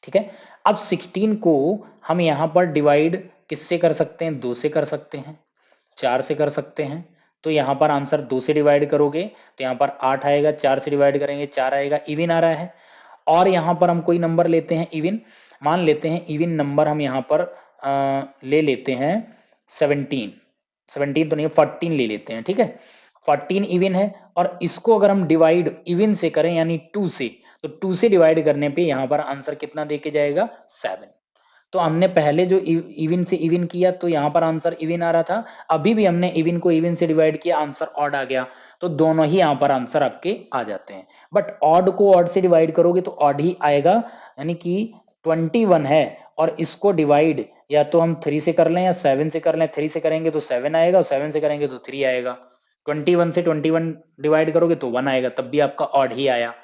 ठीक है, अब 16 को हम यहां पर डिवाइड किससे कर सकते हैं, 2 से कर सकते हैं, 4 से कर सकते हैं। तो यहां पर आंसर 2 से डिवाइड करोगे तो यहां पर 8 आएगा, 4 से डिवाइड करेंगे 4 आएगा, इवन आ रहा है। और यहां पर हम कोई नंबर लेते हैं इवन, मान लेते हैं इवन नंबर हम यहां पर ले लेते हैं 17 तो नहीं 14 ले लेते हैं। ठीक है, 14 इवन है और इसको अगर हम डिवाइड इवन से करें यानी 2 से, तो 2 से डिवाइड करने पे यहां पर आंसर कितना देके जाएगा 7। तो हमने पहले जो इवन से इवन किया तो यहाँ पर आंसर इवन आ रहा था, अभी भी हमने इवन को इवन से डिवाइड किया आंसर ऑड आ गया, तो दोनों ही यहाँ पर आंसर आपके आ जाते हैं। बट ऑड को ऑड से डिवाइड करोगे तो ऑड ही आएगा, यानी कि 21 है और इसको डिवाइड या तो हम 3 से कर लें या 7 से कर लें। 3 से करेंगे तो 7 आएगा और 7 से करेंगे तो 3 आएगा। 21 से 21 डिवाइड करोगे तो 1 आएगा, तब भी आपका ऑड ही आया।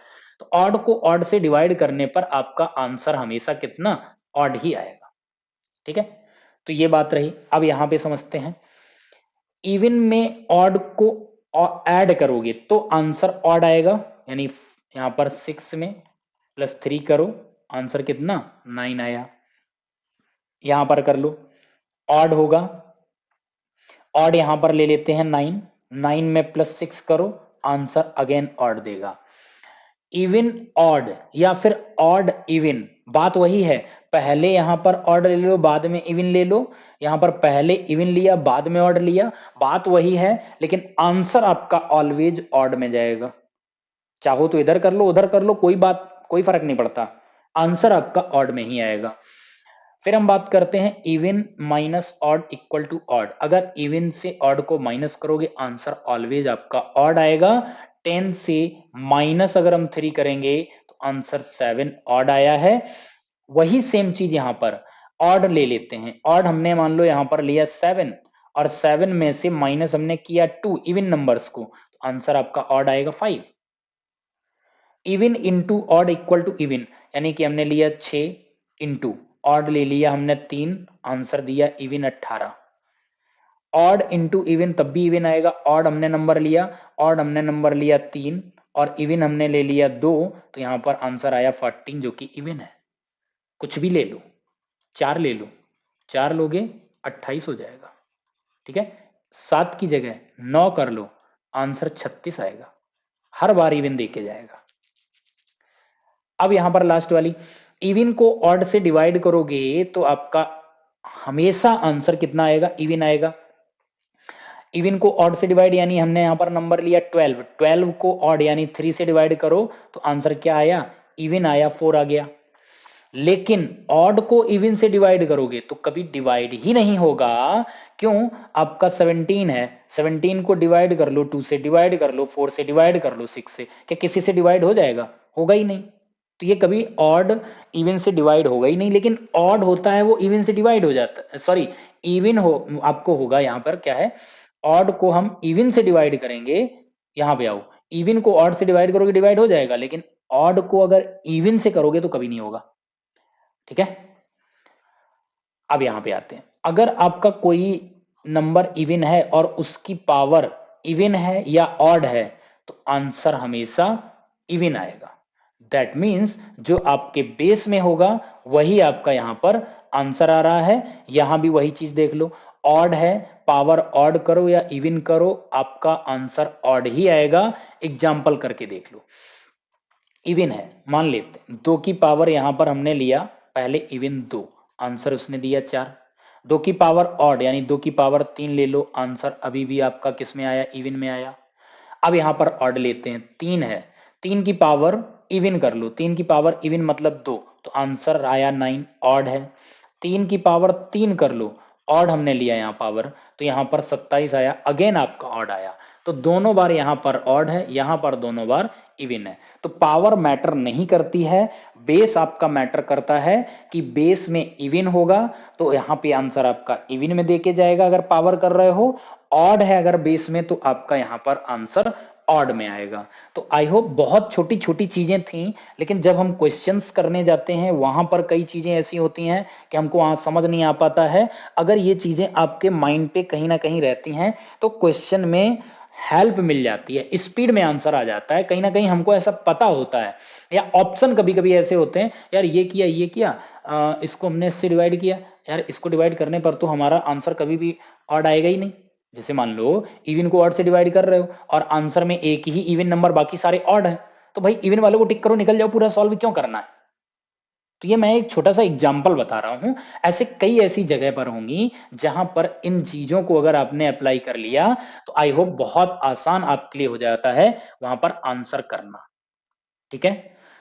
तो ऑड को ऑड से डिवाइड करने पर आपका आंसर हमेशा कितना ऑड ही आएगा। ठीक है, तो ये बात रही। अब यहां पे समझते हैं, इवन में ऑड को ऐड करोगे तो आंसर ऑड आएगा, यानी यहां पर 6 में प्लस 3 करो आंसर कितना 9 आया। यहां पर कर लो ऑड होगा, ऑड यहां पर ले लेते हैं 9, 9 में प्लस 6 करो आंसर अगेन ऑड देगा। इवन ऑड या फिर ऑड इवन बात वही है, पहले यहां पर ऑड ले लो बाद में इवन ले लो, यहां पर पहले इवन लिया बाद में ऑड लिया, बात वही है, लेकिन आंसर आपका ऑलवेज ऑड में जाएगा। चाहो तो इधर कर लो उधर कर लो, कोई फर्क नहीं पड़ता, आंसर आपका ऑड में ही आएगा। फिर हम बात करते हैं even minus odd equal to odd. अगर इवन से ऑड को माइनस करोगे आंसर ऑलवेज आपका ऑड आएगा। 10 से माइनस अगर हम 3 करेंगे तो आंसर 7 ऑड आया है। वही सेम चीज यहां पर ऑड ले लेते हैं, ऑड हमने मान लो यहां पर लिया 7 और 7 में से माइनस हमने किया 2 इवन नंबर्स को, तो आंसर आपका ऑड आएगा 5। Even into odd equal to even, यानी कि हमने लिया 6 इंटू ऑड ले लिया हमने 3, आंसर दिया इवन 18। ऑड इंटू इवन तब भी इवन आएगा, ऑड हमने नंबर लिया, ऑड हमने नंबर लिया 3 और इवन हमने ले लिया 2, तो यहाँ पर आंसर आया 14 जो कि इवन है। कुछ भी ले लो, 4 ले लो, 4 लोगे 28 हो जाएगा, ठीक है। 7 की जगह 9 कर लो, आंसर 36 आएगा। हर बार इवन देके जाएगा। अब यहां पर लास्ट वाली, इवन को ऑड से डिवाइड करोगे तो आपका हमेशा आंसर कितना आएगा, इवन आएगा। इवन को ऑड से डिवाइड यानी हमने यहां पर नंबर लिया 12, 12 को ऑड यानी 3 से डिवाइड करो तो आंसर क्या आया, इवन आया, 4 आ गया। लेकिन ऑड को इवन से डिवाइड करोगे तो कभी डिवाइड ही नहीं होगा। क्यों, आपका 17 है, 17 को डिवाइड कर लो, 2 से डिवाइड कर लो, 4 से डिवाइड कर लो, 6 से, क्या किसी से डिवाइड हो जाएगा, होगा ही नहीं। तो ये कभी ऑड इवन से डिवाइड होगा ही नहीं। लेकिन ऑड होता है वो इवन से डिवाइड हो जाता है, सॉरी इवन हो आपको होगा, यहां पर क्या है, ऑड को हम इवन से डिवाइड करेंगे, यहां पे आओ, इवन को ऑड से डिवाइड करोगे डिवाइड हो जाएगा, लेकिन ऑड को अगर इवन से करोगे तो कभी नहीं होगा, ठीक है। अब यहां पे आते हैं, अगर आपका कोई नंबर इवन है और उसकी पावर इवन है या ऑड है तो आंसर हमेशा इवन आएगा। दैट मीन्स जो आपके बेस में होगा वही आपका यहां पर आंसर आ रहा है। यहां भी वही चीज देख लो, ऑड है, पावर ऑड करो या इवन करो, आपका आंसर ऑड ही आएगा। एग्जाम्पल करके देख लो, इवन है, मान लेते हैं 2 की पावर यहां पर हमने लिया पहले इवन 2, आंसर उसने दिया 4। 2 की पावर ऑड यानी 2 की पावर 3 ले लो, आंसर अभी भी आपका किस में आया, इवन में आया। अब यहां पर ऑड लेते हैं, 3 है, 3 की पावर इवन कर लो, 3 की पावर इवन मतलब 2, तो आंसर आया 9, ऑड है। 3 की पावर 3 कर लो, ऑड हमने लिया यहाँ पावर, तो यहाँ पर 27 आया, अगेन आपका ऑड आया। तो दोनों बार यहाँ पर ऑड है, यहाँ पर दोनों बार इवन है। तो पावर मैटर नहीं करती है, बेस आपका मैटर करता है कि बेस में इवन होगा तो यहाँ पे आंसर आपका इवन में देके जाएगा अगर पावर कर रहे हो, ऑड है अगर बेस में तो आपका यहाँ पर आंसर ऑड में आएगा। तो आई होप बहुत छोटी छोटी चीजें थी, लेकिन जब हम क्वेश्चंस करने जाते हैं वहां पर कई चीजें ऐसी होती हैं कि हमको वहां समझ नहीं आ पाता है। अगर ये चीजें आपके माइंड पे कहीं ना कहीं रहती हैं तो क्वेश्चन में हेल्प मिल जाती है, स्पीड में आंसर आ जाता है, कहीं ना कहीं हमको ऐसा पता होता है। या ऑप्शन कभी कभी ऐसे होते हैं, यार ये किया ये किया, इसको हमने इससे डिवाइड किया, यार इसको डिवाइड करने पर तो हमारा आंसर कभी भी ऑड आएगा ही नहीं। जैसे मान लो इवन को ऑड से डिवाइड कर रहे हो और आंसर में एक ही इवन नंबर बाकी सारे ऑड है, तो भाई इवन वाले को टिक करो, निकल जाओ, पूरा सॉल्व क्यों करना है। तो ये मैं एक छोटा सा एग्जाम्पल बता रहा हूं, ऐसे कई ऐसी जगह पर होंगी जहां पर इन चीजों को अगर आपने अप्लाई कर लिया तो आई होप बहुत आसान आपके लिए हो जाता है वहां पर आंसर करना, ठीक है।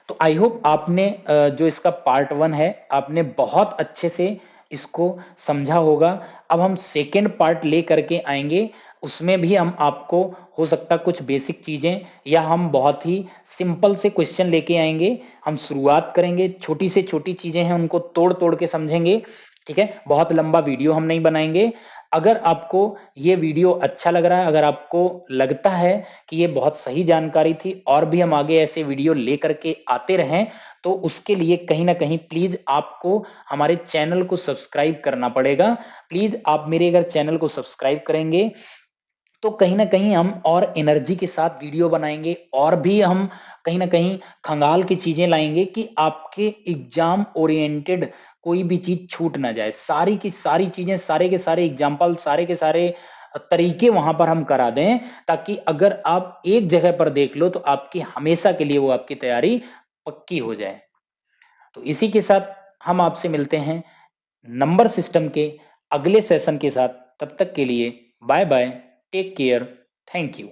तो आई होप आपने जो इसका पार्ट 1 है आपने बहुत अच्छे से इसको समझा होगा। अब हम सेकेंड पार्ट ले करके आएंगे, उसमें भी हम आपको हो सकता कुछ बेसिक चीजें या हम बहुत ही सिंपल से क्वेश्चन लेके आएंगे। हम शुरुआत करेंगे, छोटी से छोटी चीजें हैं उनको तोड़ तोड़ के समझेंगे, ठीक है। बहुत लंबा वीडियो हम नहीं बनाएंगे। अगर आपको ये वीडियो अच्छा लग रहा है, अगर आपको लगता है कि ये बहुत सही जानकारी थी और भी हम आगे ऐसे वीडियो लेकर के आते रहें, तो उसके लिए कहीं ना कहीं प्लीज आपको हमारे चैनल को सब्सक्राइब करना पड़ेगा। प्लीज आप मेरे अगर चैनल को सब्सक्राइब करेंगे तो कहीं ना कहीं हम और एनर्जी के साथ वीडियो बनाएंगे और भी हम कहीं ना कहीं खंगाल की चीजें लाएंगे कि आपके एग्जाम ओरिएंटेड कोई भी चीज छूट ना जाए। सारी की सारी चीजें, सारे के सारे एग्जाम्पल, सारे के सारे तरीके वहां पर हम करा दें, ताकि अगर आप एक जगह पर देख लो तो आपकी हमेशा के लिए वो आपकी तैयारी पक्की हो जाए। तो इसी के साथ हम आपसे मिलते हैं नंबर सिस्टम के अगले सेशन के साथ। तब तक के लिए bye bye, take care, thank you.